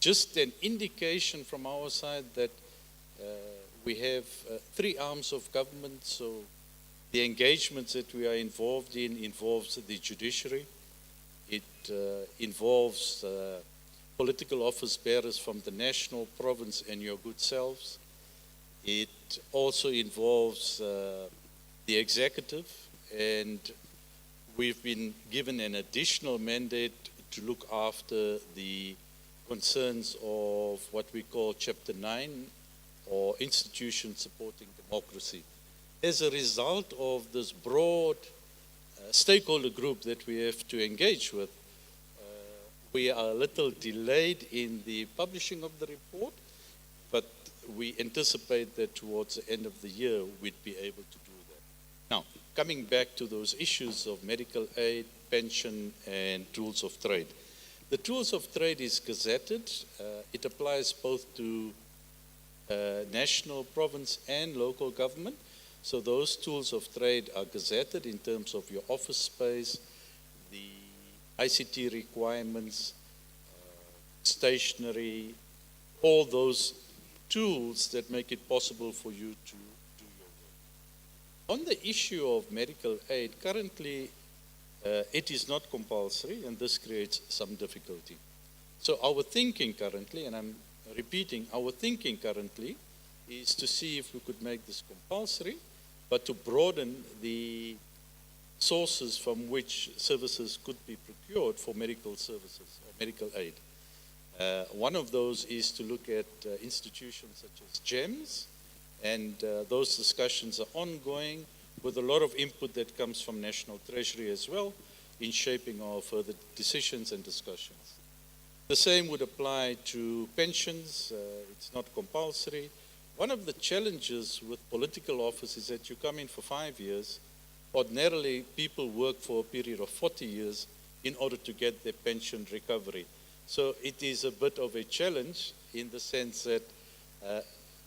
Just an indication from our side that we have three arms of government, so the engagements that we are involved in involves the judiciary, it involves political office bearers from the national, province, and your good selves. It also involves the executive, and we've been given an additional mandate to look after the concerns of what we call Chapter 9, or institutions supporting democracy. As a result of this broad stakeholder group that we have to engage with, we are a little delayed in the publishing of the report, but we anticipate that towards the end of the year we'd be able to do that. Now, coming back to those issues of medical aid, pension, and tools of trade. The tools of trade is gazetted. It applies both to national, province, and local government. So those tools of trade are gazetted in terms of your office space, the ICT requirements, stationery, all those tools that make it possible for you to do your work. On the issue of medical aid, currently it is not compulsory, and this creates some difficulty. So our thinking currently, and I'm repeating, our thinking currently is to see if we could make this compulsory, but to broaden the sources from which services could be procured for medical services or medical aid. One of those is to look at institutions such as GEMS, and those discussions are ongoing with a lot of input that comes from National Treasury as well in shaping our further decisions and discussions. The same would apply to pensions. It's not compulsory. One of the challenges with political office is that you come in for 5 years. Ordinarily, people work for a period of 40 years in order to get their pension recovery. So it is a bit of a challenge in the sense that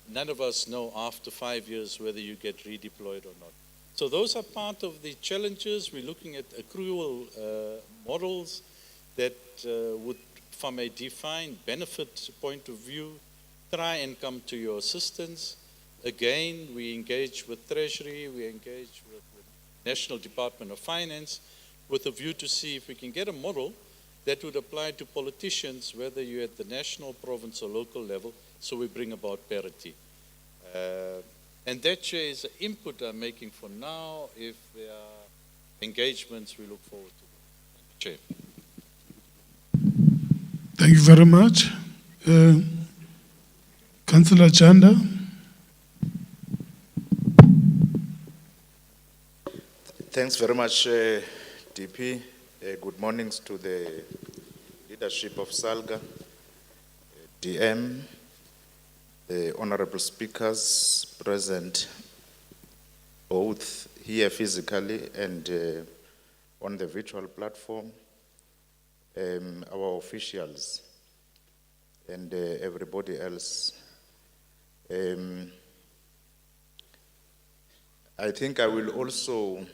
none of us know after 5 years whether you get redeployed or not. So those are part of the challenges. We're looking at accrual models that would, from a defined benefit point of view, try and come to your assistance. Again, we engage with Treasury, we engage with the National Department of Finance with a view to see if we can get a model that would apply to politicians, whether you're at the national, province, or local level, so we bring about parity. And that, Chair, is the input I'm making for now. If there are engagements, we look forward to them. Chair. Thank you very much. Councillor Chanda. Thanks very much, DP. Good mornings to the leadership of Salga, DM, the honorable speakers present, both here physically and on the virtual platform, our officials, and everybody else. I think I will also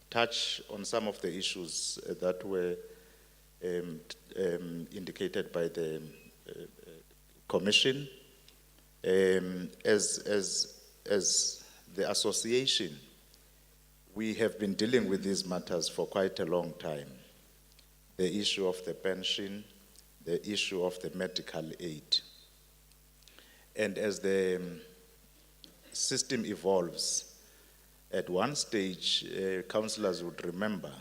touch on some of the issues that were indicated by the Commission. As the association, we have been dealing with these matters for quite a long time. The issue of the pension, the issue of the medical aid. And as the system evolves, at one stage, councillors would remember,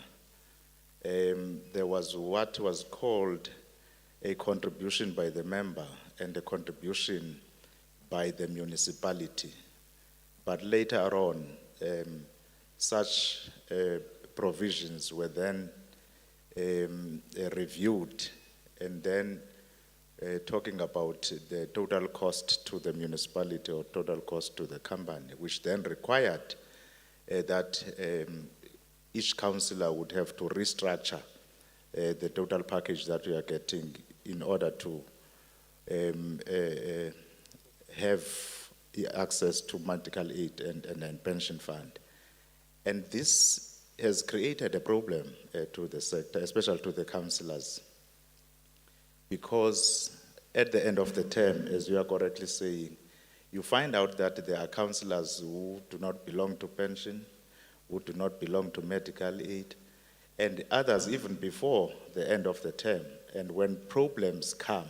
there was what was called a contribution by the member and a contribution by the municipality. But later on, such provisions were then reviewed, and then talking about the total cost to the municipality or total cost to the company, which then required that each councillor would have to restructure the total package that we are getting in order to have access to medical aid and pension fund. And this has created a problem to the sector, especially to the councillors, because at the end of the term, as you are correctly saying, you find out that there are councillors who do not belong to pension, who do not belong to medical aid, and others even before the end of the term. And when problems come,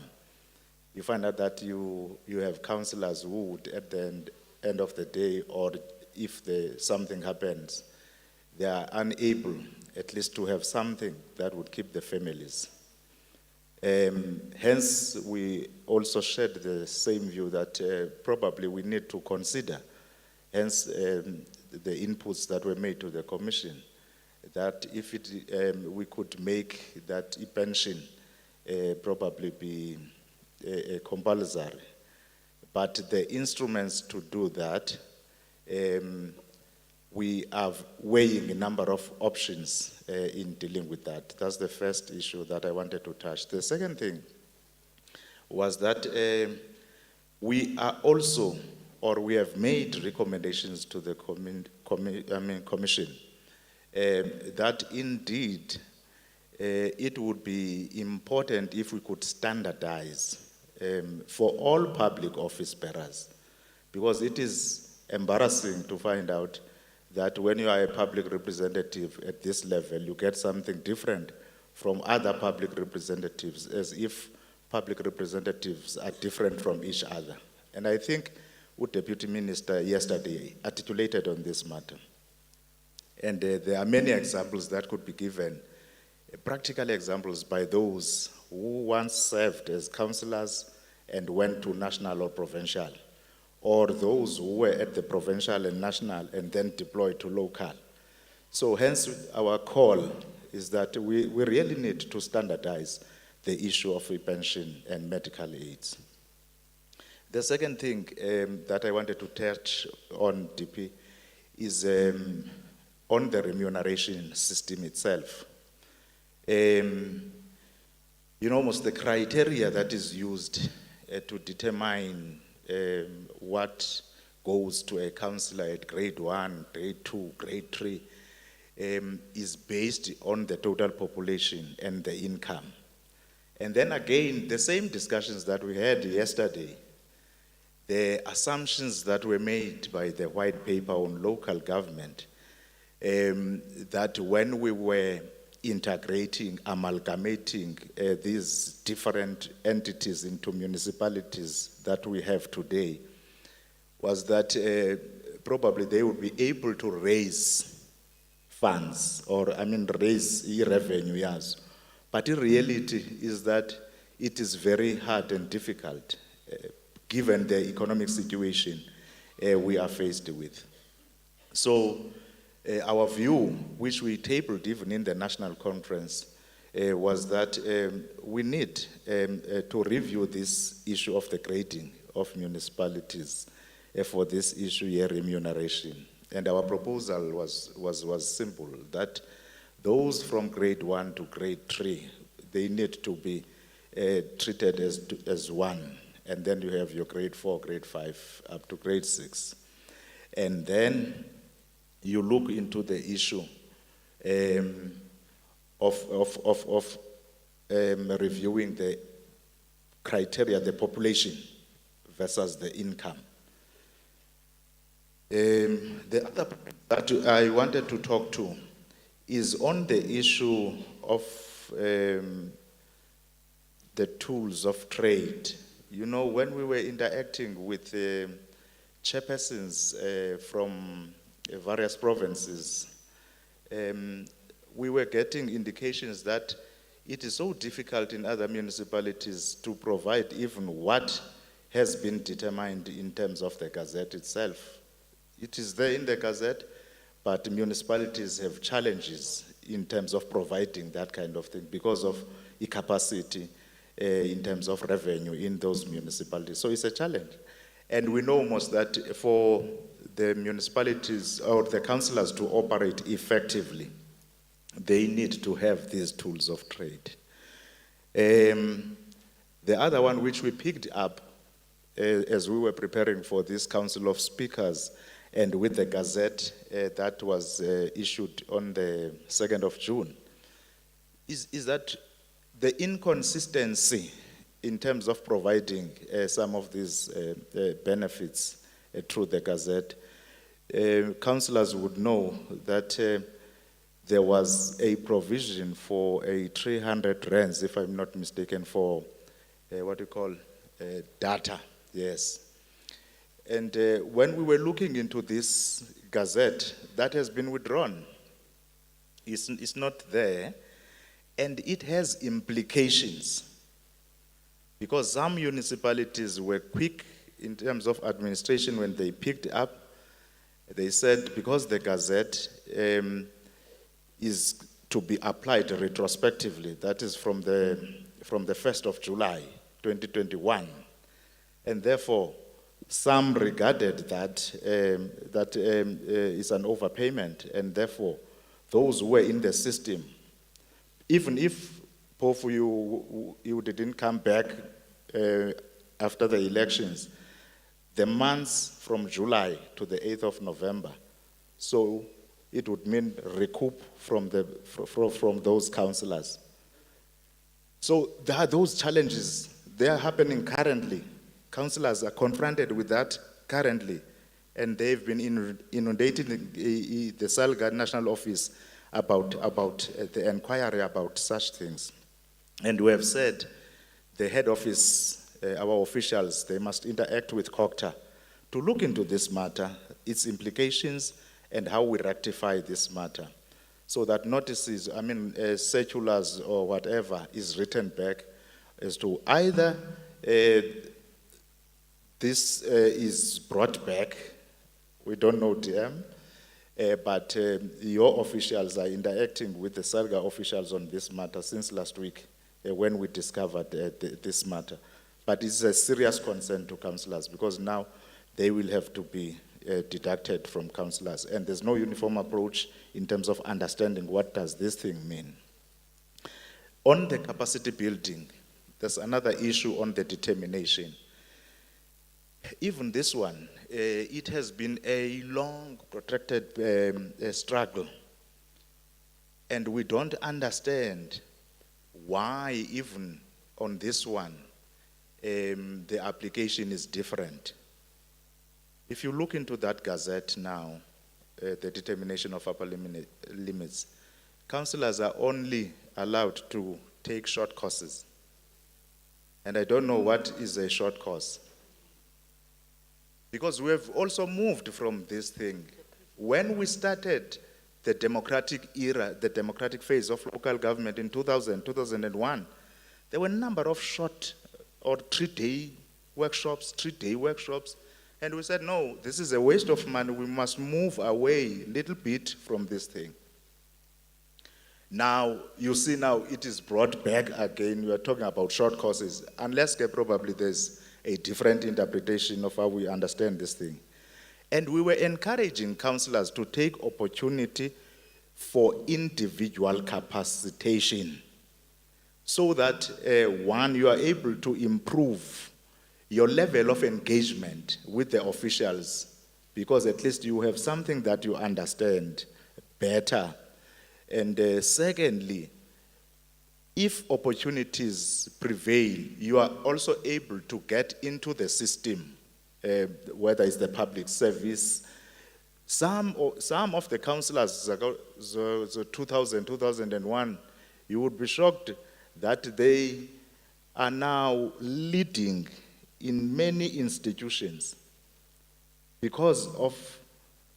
you find out that you have councillors who would, at the end of the day, or if something happens, they are unable at least to have something that would keep the families. Hence, we also shared the same view that probably we need to consider, hence the inputs that were made to the Commission, that if we could make that pension probably be compulsory. But the instruments to do that, we are weighing a number of options in dealing with that. That's the first issue that I wanted to touch. The second thing was that we are also, or we have made recommendations to the Commission that indeed it would be important if we could standardize for all public office bearers, because it is embarrassing to find out that when you are a public representative at this level, you get something different from other public representatives, as if public representatives are different from each other. And I think what Deputy Minister yesterday articulated on this matter. And there are many examples that could be given, practical examples by those who once served as councillors and went to national or provincial, or those who were at the provincial and national and then deployed to local. So hence our call is that we really need to standardize the issue of pension and medical aids. The second thing that I wanted to touch on, DP, is on the remuneration system itself. You know, almost the criteria that is used to determine what goes to a councillor at grade 1, grade 2, grade 3, is based on the total population and the income. And then again, the same discussions that we had yesterday, the assumptions that were made by the white paper on local government, that when we were integrating, amalgamating these different entities into municipalities that we have today, was that probably they would be able to raise funds, or raise revenue, yes. But in reality is that it is very hard and difficult given the economic situation we are faced with. So our view, which we tabled even in the national conference, was that we need to review this issue of the grading of municipalities for this issue here, remuneration. And our proposal was simple, that those from grade 1 to grade 3, they need to be treated as one. And then you have your grade 4, grade 5, up to grade 6. And then you look into the issue of reviewing the criteria, the population versus the income. The other that I wanted to talk to is on the issue of the tools of trade. You know, when we were interacting with chairpersons from various provinces, we were getting indications that it is so difficult in other municipalities to provide even what has been determined in terms of the Gazette itself. It is there in the Gazette, but municipalities have challenges in terms of providing that kind of thing because of capacity in terms of revenue in those municipalities. So it's a challenge. And we know almost that for the municipalities or the councillors to operate effectively, they need to have these tools of trade. The other one which we picked up as we were preparing for this Council of Speakers and with the Gazette that was issued on the 2nd of June, is that the inconsistency in terms of providing some of these benefits through the Gazette. Councillors would know that there was a provision for a 300 rands, if I'm not mistaken, for what you call data, yes. And when we were looking into this Gazette, that has been withdrawn. It's not there, and it has implications, because some municipalities were quick in terms of administration when they picked up. They said because the Gazette is to be applied retrospectively, that is from the 1st of July 2021, and therefore some regarded that is an overpayment, and therefore those who were in the system, even if both you didn't come back after the elections, the months from July to the 8th of November, so it would mean recoup from those councillors. So there are those challenges. They are happening currently. Councillors are confronted with that currently, and they've been inundating the Salga National Office about the inquiry about such things. And we have said the head office, our officials, they must interact with COCTA to look into this matter, its implications, and how we rectify this matter, so that notices, circulars or whatever is written back as to either this is brought back, we don't know DM, but your officials are interacting with the Salga officials on this matter since last week when we discovered this matter. But it's a serious concern to councillors, because now they will have to be deducted from councillors, and there's no uniform approach in terms of understanding what does this thing mean. On the capacity building, there's another issue on the determination. Even this one, it has been a long, protracted struggle, and we don't understand why even on this one, the application is different. If you look into that Gazette now, the determination of upper limits, councillors are only allowed to take short courses. And I don't know what is a short course. Because we have also moved from this thing. When we started the democratic era, the democratic phase of local government in 2000, 2001, there were a number of short or 3-day workshops, and we said, no, this is a waste of money. We must move away a little bit from this thing. Now, you see now it is brought back again. We are talking about short courses, unless probably there's a different interpretation of how we understand this thing. And we were encouraging councillors to take opportunity for individual capacitation, so that, one, you are able to improve your level of engagement with the officials, because at least you have something that you understand better. And secondly, if opportunities prevail, you are also able to get into the system, whether it's the public service. Some of the councillors, 2000, 2001, you would be shocked that they are now leading in many institutions because of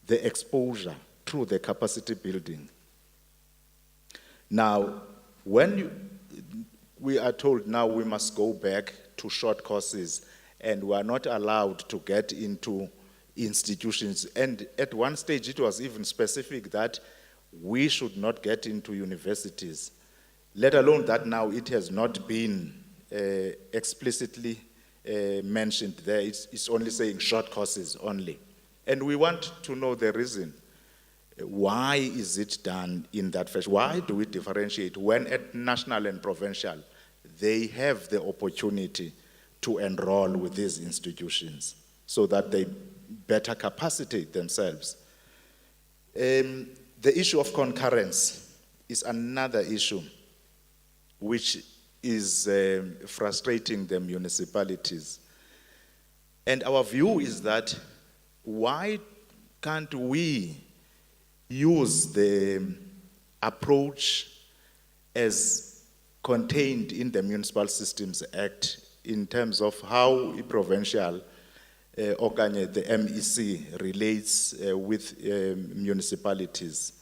the exposure through the capacity building. Now, when we are told now we must go back to short courses, and we are not allowed to get into institutions, and at one stage it was even specific that we should not get into universities, let alone that now it has not been explicitly mentioned there. It's only saying short courses only. And we want to know the reason. Why is it done in that fashion? Why do we differentiate when at national and provincial they have the opportunity to enroll with these institutions, so that they better capacitate themselves. The issue of concurrence is another issue which is frustrating the municipalities. And our view is that why can't we use the approach as contained in the Municipal Systems Act in terms of how a provincial okanye the MEC relates with municipalities.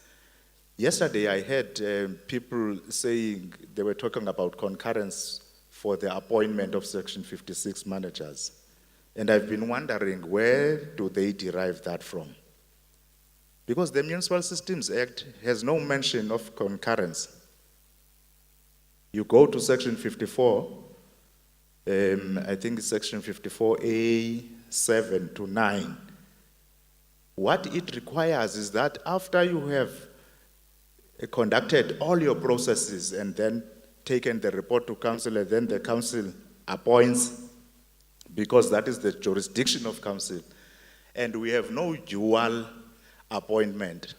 Yesterday I heard people saying they were talking about concurrence for the appointment of Section 56 managers. And I've been wondering, where do they derive that from? Because the Municipal Systems Act has no mention of concurrence. You go to Section 54, I think it's Section 54A, 7 to 9. What it requires is that after you have conducted all your processes and then taken the report to council, and then the council appoints, because that is the jurisdiction of council, and we have no dual appointment.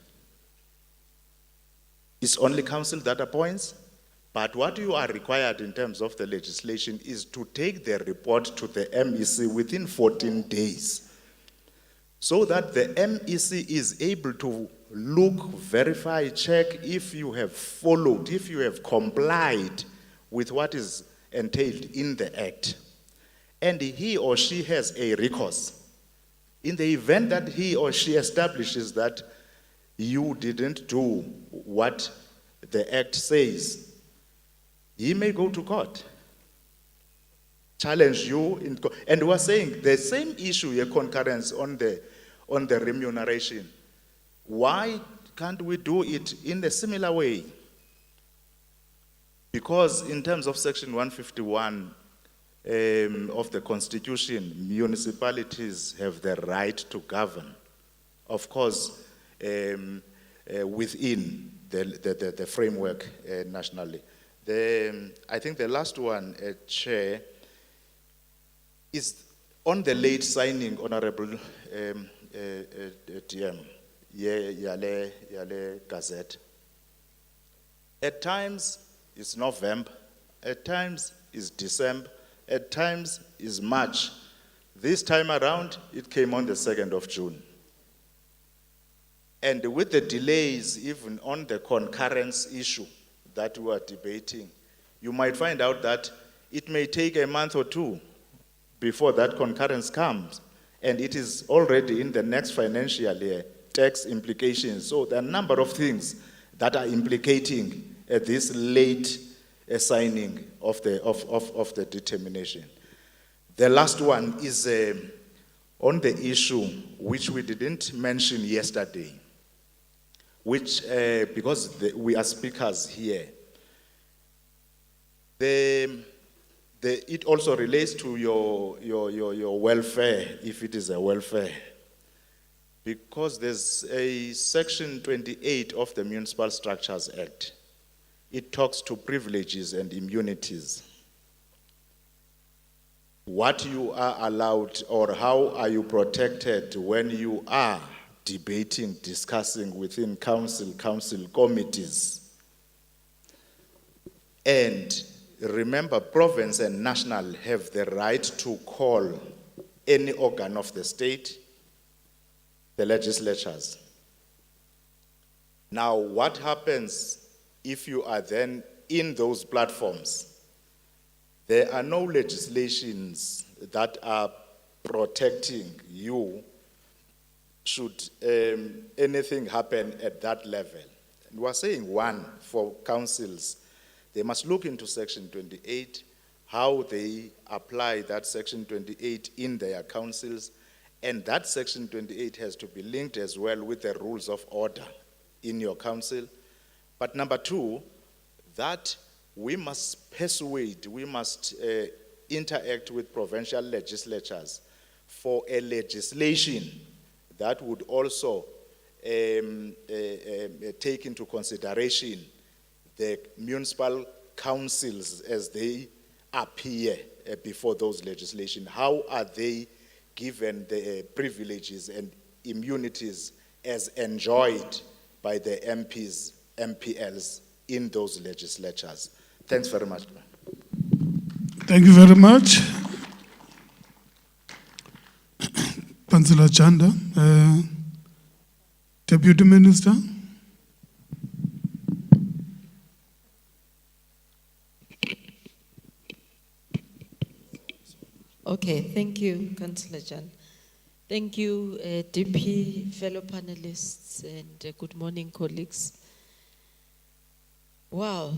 It's only council that appoints, but what you are required in terms of the legislation is to take the report to the MEC within 14 days, so that the MEC is able to look, verify, check if you have followed, if you have complied with what is entailed in the Act. And he or she has a recourse. In the event that he or she establishes that you didn't do what the Act says, he may go to court, challenge you in court. And we're saying the same issue, a concurrence on the remuneration. Why can't we do it in a similar way? Because in terms of Section 151 of the Constitution, municipalities have the right to govern, of course, within the framework nationally. I think the last one, Chair, is on the late signing, Honorable DM, Yale Gazette. At times it's November, at times it's December, at times it's March. This time around, it came on the 2nd of June. And with the delays, even on the concurrence issue that we are debating, you might find out that it may take a month or two before that concurrence comes. And it is already in the next financial year, tax implications. So there are a number of things that are implicating this late signing of the determination. The last one is on the issue which we didn't mention yesterday, which, because we are speakers here, it also relates to your welfare, if it is a welfare. Because there's a Section 28 of the Municipal Structures Act. It talks to privileges and immunities. What you are allowed, or how are you protected when you are debating, discussing within council committees. And remember, province and national have the right to call any organ of the state, the legislatures. Now, what happens if you are then in those platforms? There are no legislations that are protecting you should anything happen at that level. And we're saying, one, for councils, they must look into Section 28, how they apply that Section 28 in their councils, and that Section 28 has to be linked as well with the rules of order in your council. But number two, that we must persuade, we must interact with provincial legislatures for a legislation that would also take into consideration the municipal councils as they appear before those legislation. How are they given the privileges and immunities as enjoyed by the MPs, MPLs in those legislatures. Thanks very much. Thank you very much. Councillor Chanda, Deputy Minister. Okay, thank you, Councillor Jan. Thank you, DP, fellow panelists, and good morning, colleagues. Wow,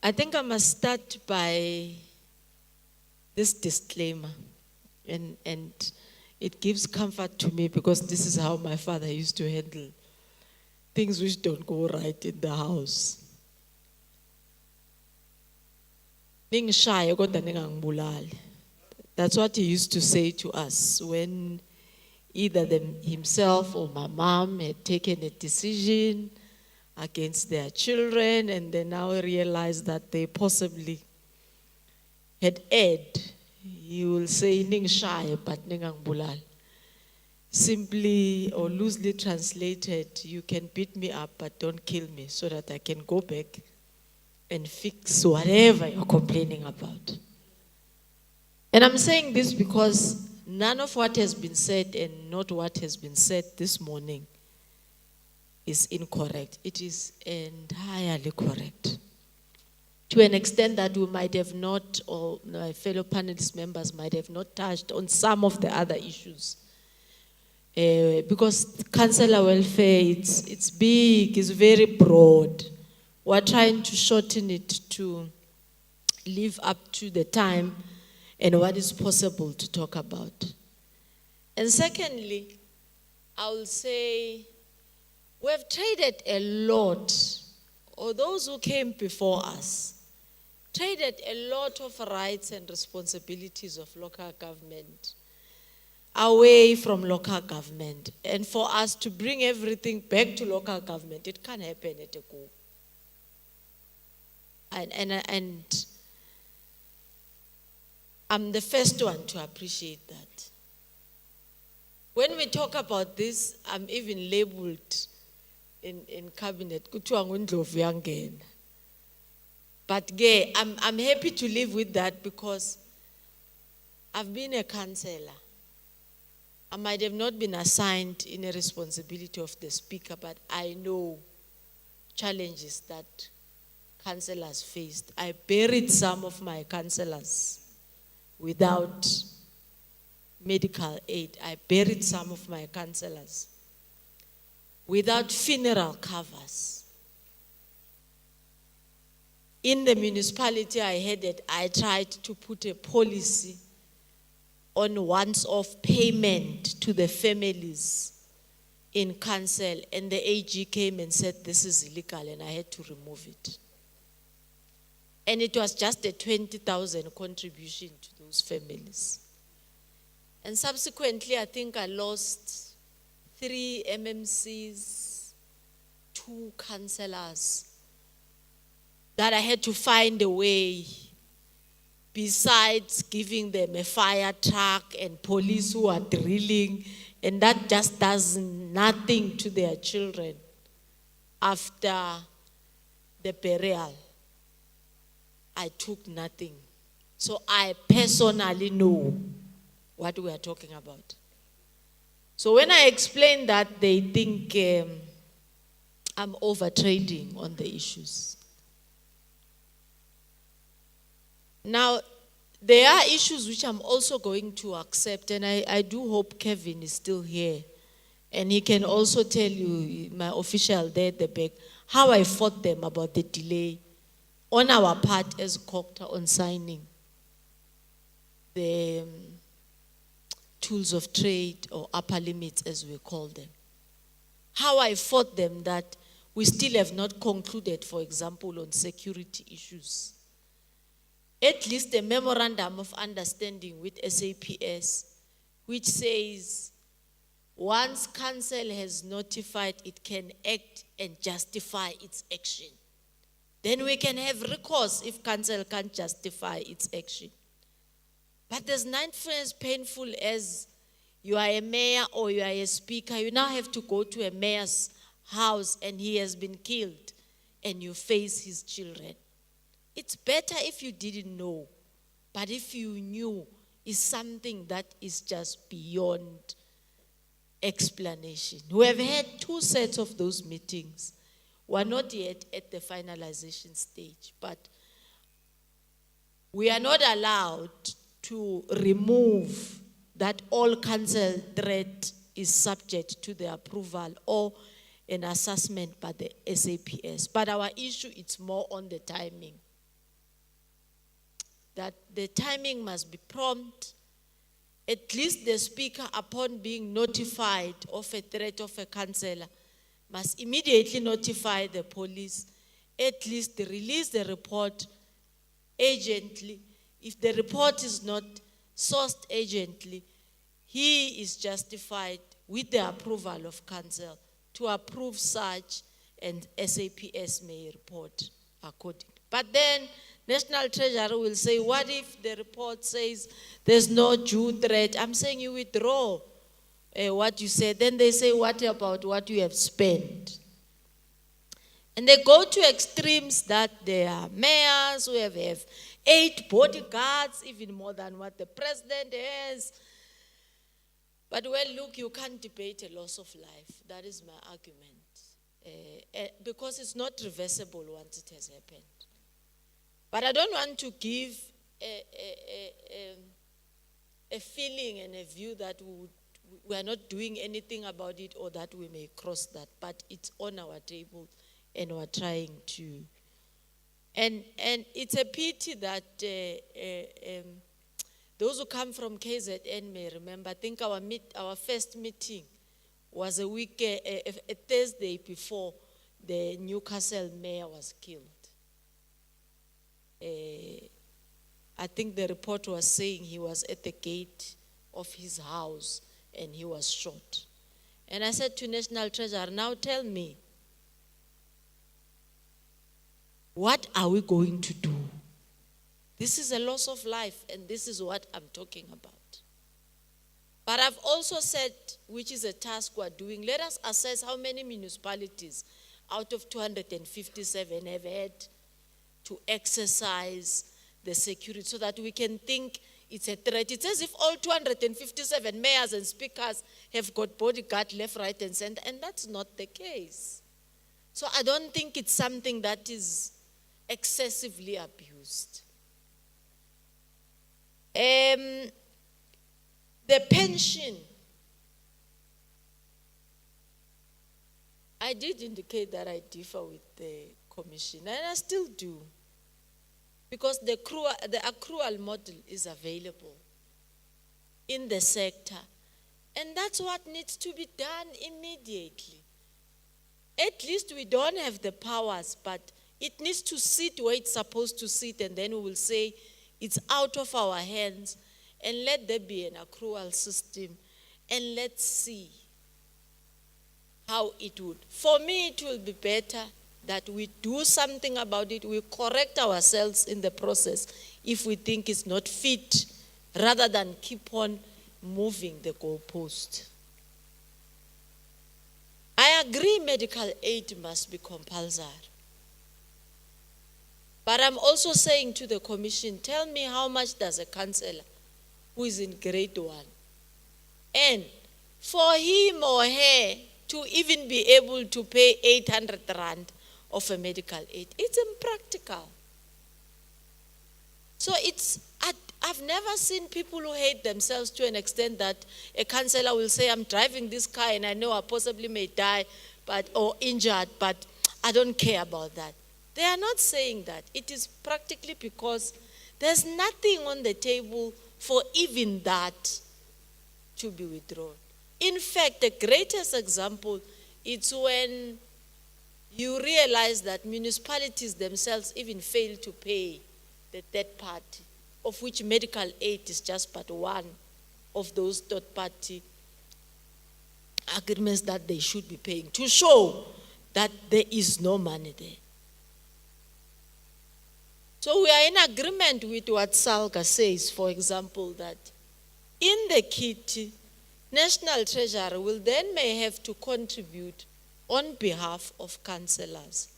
I think I must start by this disclaimer, and it gives comfort to me because this is how my father used to handle things which don't go right in the house. Ningishaya kodwa ningangibulali. That's what he used to say to us when either himself or my mom had taken a decision against their children and they now realized that they possibly had erred. He will say, "Ning shy, but ningang bulal." Simply or loosely translated, you can beat me up, but don't kill me so that I can go back and fix whatever you're complaining about. And I'm saying this because none of what has been said and not what has been said this morning is incorrect. It is entirely correct. To an extent that we might have not, or my fellow panelist members might have not touched on some of the other issues. Because councillor welfare, it's big, it's very broad. We're trying to shorten it to live up to the time and what is possible to talk about. And secondly, I will say we have traded a lot, or those who came before us, traded a lot of rights and responsibilities of local government away from local government. And for us to bring everything back to local government, it can't happen at a go. And I'm the first one to appreciate that. When we talk about this, I'm even labeled in cabinet. But I'm happy to live with that because I've been a councillor. I might have not been assigned in a responsibility of the speaker, but I know challenges that councillors faced. I buried some of my councillors without medical aid. I buried some of my councillors without funeral covers. In the municipality I headed, I tried to put a policy on once-off payment to the families in council, and the AG came and said this is illegal, and I had to remove it. And it was just a 20,000 contribution to those families. And subsequently, I think I lost 3 MMCs, 2 councillors, that I had to find a way, besides giving them a fire truck and police who are drilling, and that just does nothing to their children after the burial. I took nothing. So I personally know what we are talking about. So when I explain that, they think I'm over-trading on the issues. Now, there are issues which I'm also going to accept, and I do hope Kevin is still here, and he can also tell you, my official there at the back, how I fought them about the delay on our part as COCTA on signing the tools of trade, or upper limits as we call them. How I fought them that we still have not concluded, for example, on security issues. At least a memorandum of understanding with SAPS, which says once council has notified, it can act and justify its action. Then we can have recourse if council can't justify its action. But there's nothing as painful as you are a mayor or you are a speaker, you now have to go to a mayor's house and he has been killed and you face his children. It's better if you didn't know, but if you knew, it's something that is just beyond explanation. We have had 2 sets of those meetings. We're not yet at the finalization stage, but we are not allowed to remove that all council threat is subject to the approval or an assessment by the SAPS. But our issue is more on the timing. That the timing must be prompt. At least the speaker, upon being notified of a threat of a councillor, must immediately notify the police, at least release the report urgently. If the report is not sourced urgently, he is justified with the approval of council to approve such, and SAPS may report accordingly. But then National Treasury will say, what if the report says there's no due threat? I'm saying you withdraw what you said. Then they say, what about what you have spent? And they go to extremes that there are mayors who have 8 bodyguards, even more than what the president has. But well, look, you can't debate a loss of life. That is my argument. Because it's not reversible once it has happened. But I don't want to give a feeling and a view that we are not doing anything about it or that we may cross that. But it's on our table and we're trying to. And it's a pity that those who come from KZN may remember. I think our first meeting was a Thursday before the Newcastle mayor was killed. I think the report was saying he was at the gate of his house and he was shot. And I said to National Treasurer, now tell me, what are we going to do? This is a loss of life, and this is what I'm talking about. But I've also said, which is a task we're doing, let us assess how many municipalities out of 257 have had to exercise the security so that we can think it's a threat. It's as if all 257 mayors and speakers have got bodyguard left, right, and center, and that's not the case. So I don't think it's something that is excessively abused. The pension, I did indicate that I differ with the commission, and I still do, because the accrual model is available in the sector, and that's what needs to be done immediately. At least we don't have the powers, but it needs to sit where it's supposed to sit, and then we will say it's out of our hands, and let there be an accrual system, and let's see how it would. For me, it will be better that we do something about it, we correct ourselves in the process if we think it's not fit, rather than keep on moving the goalpost. I agree medical aid must be compulsory. But I'm also saying to the commission, tell me how much does a councillor who is in grade 1, and for him or her to even be able to pay 800 rand of a medical aid, it's impractical. So I've never seen people who hate themselves to an extent that a councillor will say, I'm driving this car and I know I possibly may die or injured, but I don't care about that. They are not saying that. It is practically because there's nothing on the table for even that to be withdrawn. In fact, the greatest example is when you realize that municipalities themselves even fail to pay the third party, of which medical aid is just but one of those third party agreements that they should be paying, to show that there is no money there. So we are in agreement with what Salga says, for example, that in the kit, National Treasury will then may have to contribute on behalf of councillors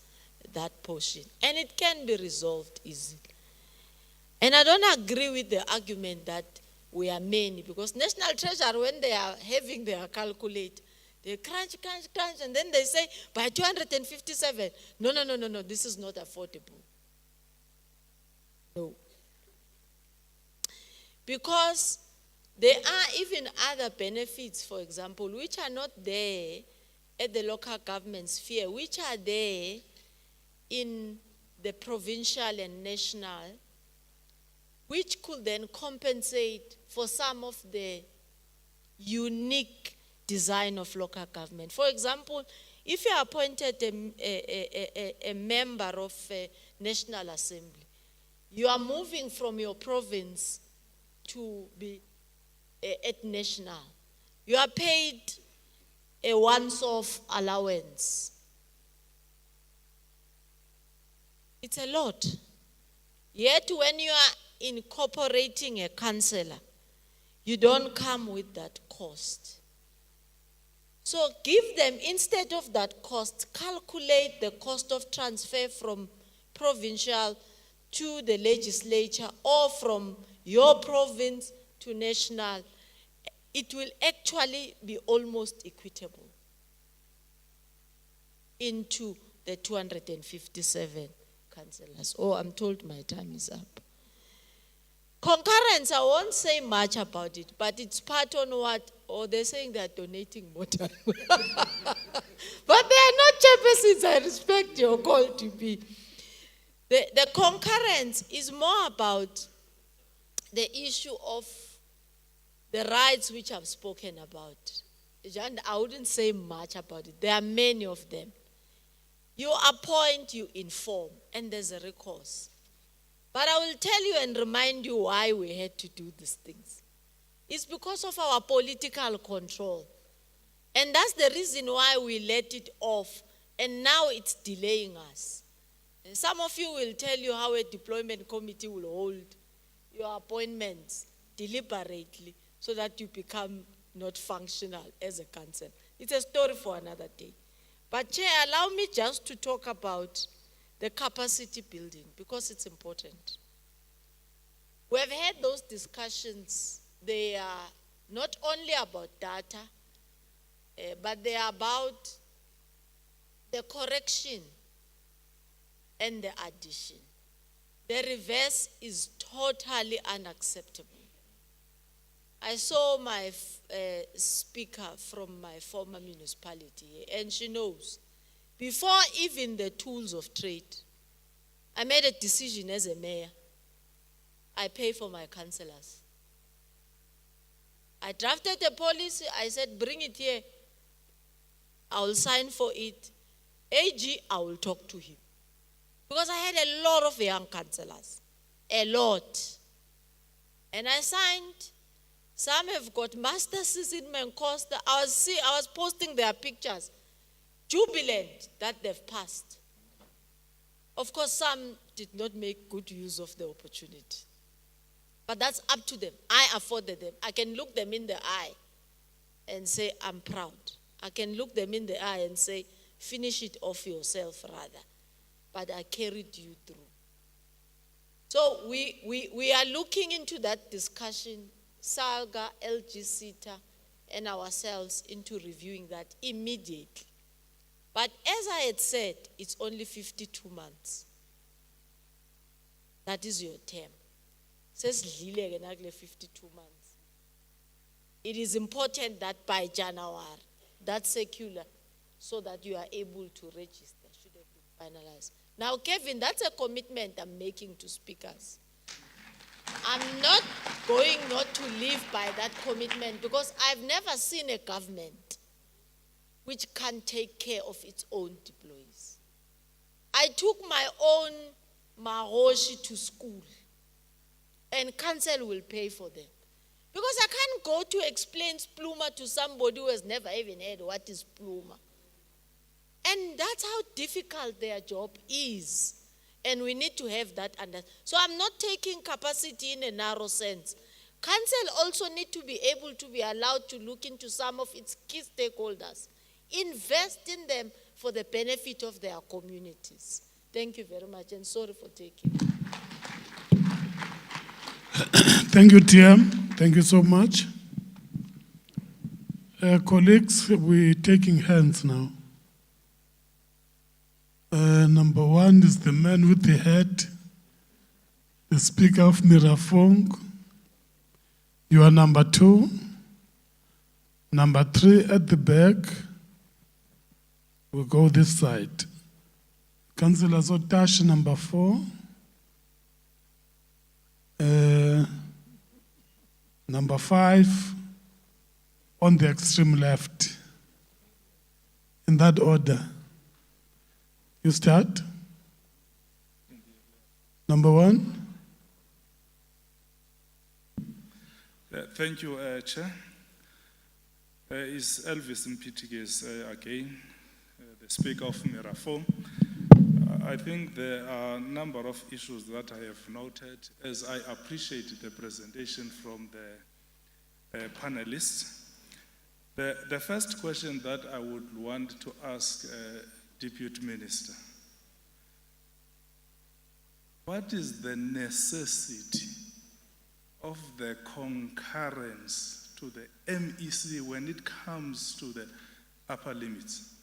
that portion. And it can be resolved easily. And I don't agree with the argument that we are many, because National Treasury, when they are having their calculate, they crunch, and then they say, by 257, no, this is not affordable. No. Because there are even other benefits, for example, which are not there at the local government sphere, which are there in the provincial and national, which could then compensate for some of the unique design of local government. For example, if you are appointed a member of a National Assembly, you are moving from your province to be at national. You are paid a once-off allowance. It's a lot. Yet when you are incorporating a councillor, you don't come with that cost. So give them, instead of that cost, calculate the cost of transfer from provincial to the legislature or from your province to national. It will actually be almost equitable into the 257 councillors. Oh, I'm told my time is up. Concurrence, I won't say much about it, but it's part on what, they're saying they're donating more time. But they are not chairpersons, I respect your call to be. The concurrence is more about the issue of the rights which I've spoken about. And I wouldn't say much about it. There are many of them. You appoint, you inform, and there's a recourse. But I will tell you and remind you why we had to do these things. It's because of our political control. And that's the reason why we let it off. And now it's delaying us. And some of you will tell you how a deployment committee will hold your appointments deliberately so that you become not functional as a council. It's a story for another day. But Chair, allow me just to talk about the capacity building, because it's important. We have had those discussions. They are not only about data, but they are about the correction and the addition. The reverse is totally unacceptable. I saw my speaker from my former municipality, and she knows, before even the tools of trade, I made a decision as a mayor. I pay for my councillors. I drafted a policy. I said, bring it here. I will sign for it. AG, I will talk to him. Because I had a lot of young councillors. A lot. And I signed. Some have got masters in Manchester. I was posting their pictures. Jubilant that they've passed. Of course, some did not make good use of the opportunity. But that's up to them. I afforded them. I can look them in the eye and say, I'm proud. I can look them in the eye and say, finish it off yourself rather. But I carried you through. So we are looking into that discussion, Salga, LG CETA, and ourselves into reviewing that immediately. But as I had said, it's only 52 months. That is your term. Says 52 months. It is important that by January, that's secular, so that you are able to register, should have been finalized. Now, Kevin, that's a commitment I'm making to speakers. I'm not going not to live by that commitment, because I've never seen a government which can't take care of its own employees. I took my own Maroshi to school, and council will pay for them. Because I can't go to explain Spluma to somebody who has never even heard what is Spluma. And that's how difficult their job is. And we need to have that under. So I'm not taking capacity in a narrow sense. Council also need to be able to be allowed to look into some of its key stakeholders, invest in them for the benefit of their communities. Thank you very much, and sorry for taking. Thank you, TM. Thank you so much. Colleagues, we're taking hands now. Number one is the man with the hat, the Speaker of Mirafong. You are number 2. Number 3 at the back. We'll go this side. Councillor Zotash, number 4. Number 5, on the extreme left. In that order. You start. Number 1. Thank you, Chair. Is Elvis Mpitiges again, the Speaker of Mirafong. I think there are a number of issues that I have noted as I appreciate the presentation from the panelists. The first question that I would want to ask Deputy Minister, what is the necessity of the concurrence to the MEC when it comes to the upper limits?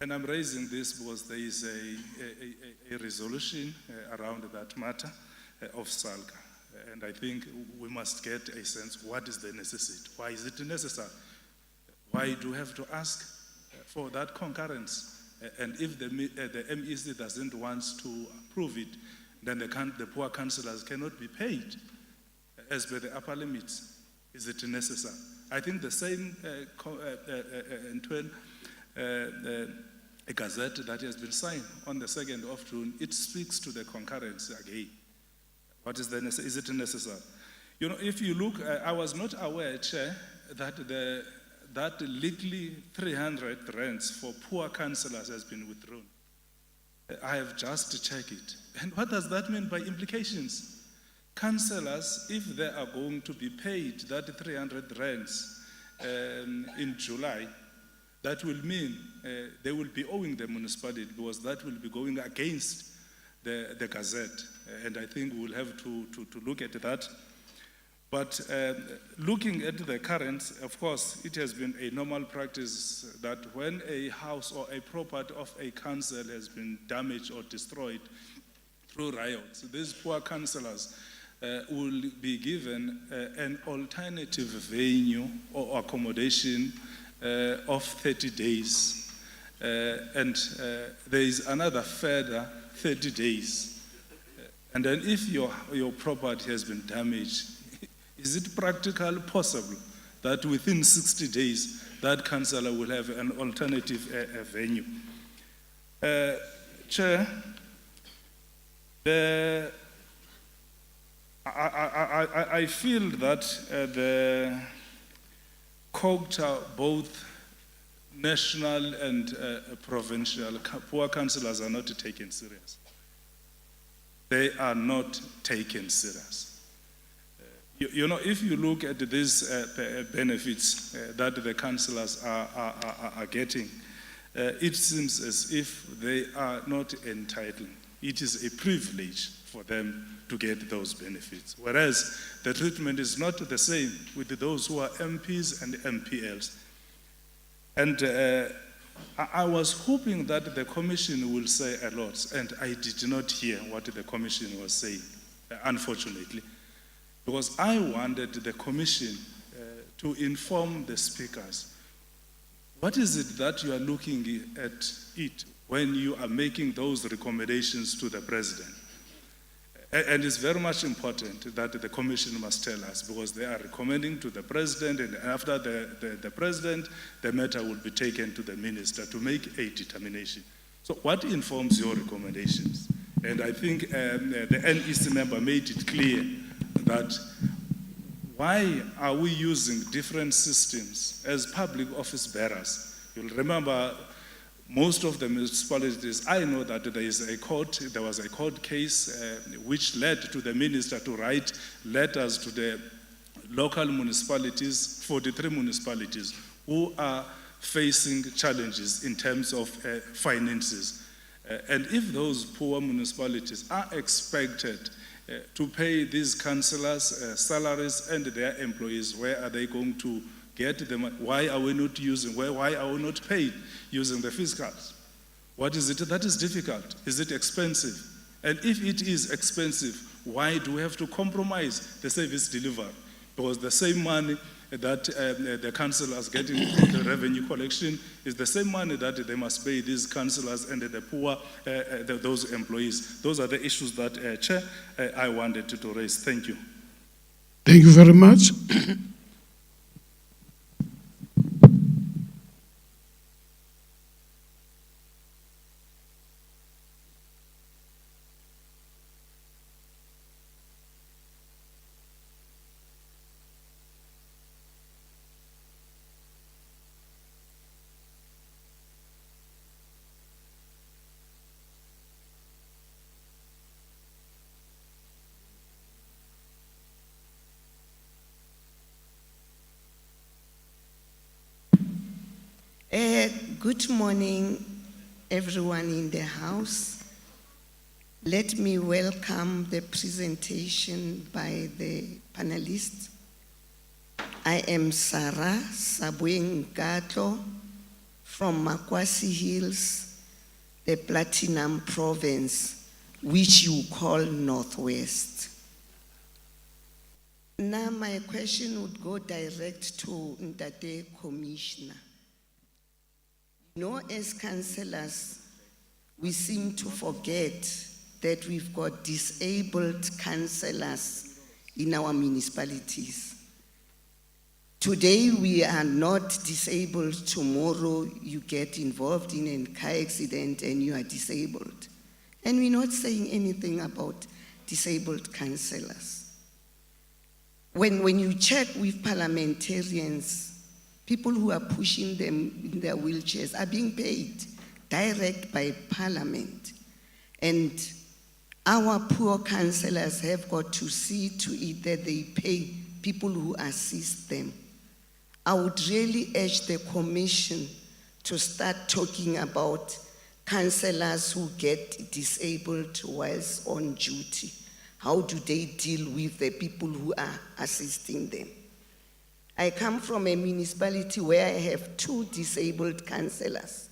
And I'm raising this because there is a resolution around that matter of Salga. And I think we must get a sense, what is the necessity? Why is it necessary? Why do we have to ask for that concurrence? And if the MEC doesn't want to approve it, then the poor councillors cannot be paid as per the upper limits. Is it necessary? I think the same a gazette that has been signed on the 2nd of June, it speaks to the concurrence again. What is is it necessary? You know, if you look, I was not aware, Chair, that that legally 300 rents for poor councillors has been withdrawn. I have just checked it. And what does that mean by implications? Councillors, if they are going to be paid that 300 rents in July, that will mean they will be owing the municipality, because that will be going against the gazette. And I think we'll have to look at that. But looking at the current, of course, it has been a normal practice that when a house or a property of a council has been damaged or destroyed through riots, these poor councillors will be given an alternative venue or accommodation of 30 days. And there is another further 30 days. And then if your property has been damaged, is it practically possible that within 60 days that councillor will have an alternative venue? Chair, I feel that the COGTA, both national and provincial, poor councillors are not taken serious. They are not taken serious. You know, if you look at these benefits that the councillors are getting, it seems as if they are not entitled. It is a privilege for them to get those benefits. Whereas the treatment is not the same with those who are MPs and MPLs. And I was hoping that the Commission will say a lot, and I did not hear what the Commission was saying, unfortunately. Because I wanted the Commission to inform the speakers. What is it that you are looking at it when you are making those recommendations to the President? And it's very much important that the Commission must tell us, because they are recommending to the President, and after the President, the matter will be taken to the Minister to make a determination. So what informs your recommendations? And I think the NEC member made it clear that why are we using different systems as public office bearers? You'll remember most of the municipalities, I know that there was a court case which led to the minister to write letters to the local municipalities, 43 municipalities, who are facing challenges in terms of finances. And if those poor municipalities are expected to pay these councillors' salaries and their employees, where are they going to get them? Why are we not paid using the fiscals? What is it that is difficult? Is it expensive? And if it is expensive, why do we have to compromise the service delivery? Because the same money that the councillors getting from the revenue collection is the same money that they must pay these councillors and the poor, those employees. Those are the issues that, Chair, I wanted to raise. Thank you. Thank you very much. Good morning, everyone in the house. Let me welcome the presentation by the panelists. I am Sarah Sabueng Gatlo from Makwasi Hills, the Platinum Province, which you call Northwest. Now my question would go direct to Ndate Commissioner. As councillors, we seem to forget that we've got disabled councillors in our municipalities. Today we are not disabled, tomorrow you get involved in a car accident and you are disabled. And we're not saying anything about disabled councillors. When you check with parliamentarians, people who are pushing them in their wheelchairs are being paid direct by Parliament. And our poor councillors have got to see to it that they pay people who assist them. I would really urge the Commission to start talking about councillors who get disabled whilst on duty. How do they deal with the people who are assisting them? I come from a municipality where I have 2 disabled councillors.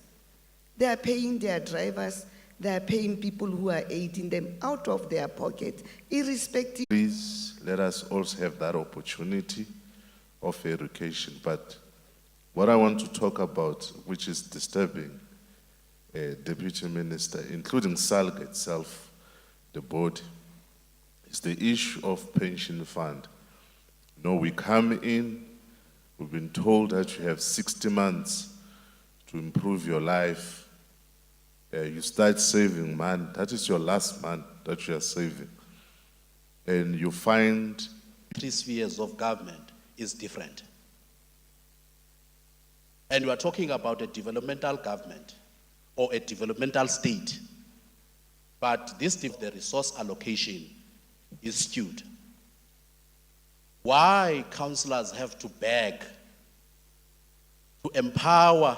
They are paying their drivers, they are paying people who are aiding them out of their pocket, irrespective. Please let us also have that opportunity of education. But what I want to talk about, which is disturbing, Deputy Minister, including Salga itself, the board, is the issue of pension fund. We come in, we've been told that you have 60 months to improve your life. You start saving money. That is your last month that you are saving. And you find 3 spheres of government is different. And we are talking about a developmental government or a developmental state. But this, the resource allocation is skewed. Why councillors have to beg to empower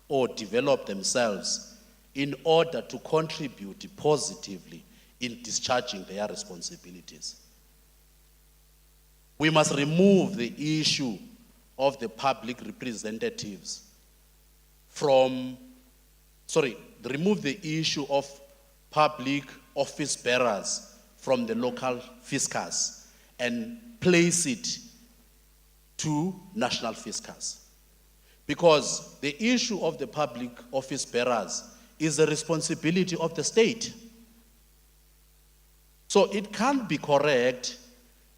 or develop themselves in order to contribute positively in discharging their responsibilities? We must remove the issue of the public representatives remove the issue of public office bearers from the local fiscus and place it to national fiscus. Because the issue of the public office bearers is the responsibility of the state. So it can't be correct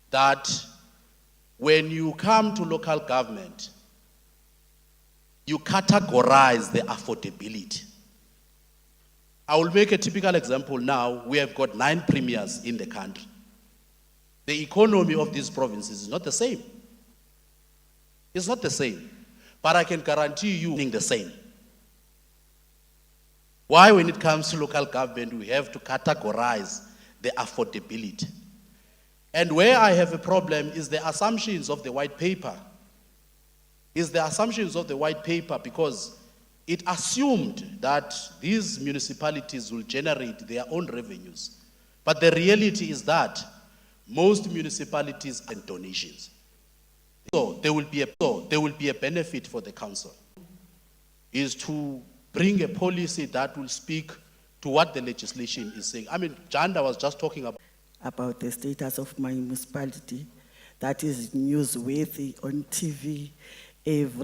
that when you come to local government, you categorize the affordability. I will make a typical example now. We have got 9 premiers in the country. The economy of these provinces is not the same. It's not the same. But I can guarantee you it's the same. Why, when it comes to local government, we have to categorize the affordability. And where I have a problem is the assumptions of the white paper. Because it assumed that these municipalities will generate their own revenues. But the reality is that most municipalities and donations. So there will be a benefit for the council, is to bring a policy that will speak to what the legislation is saying. I mean, Janda was just talking about the status of my municipality. That is newsworthy on TV every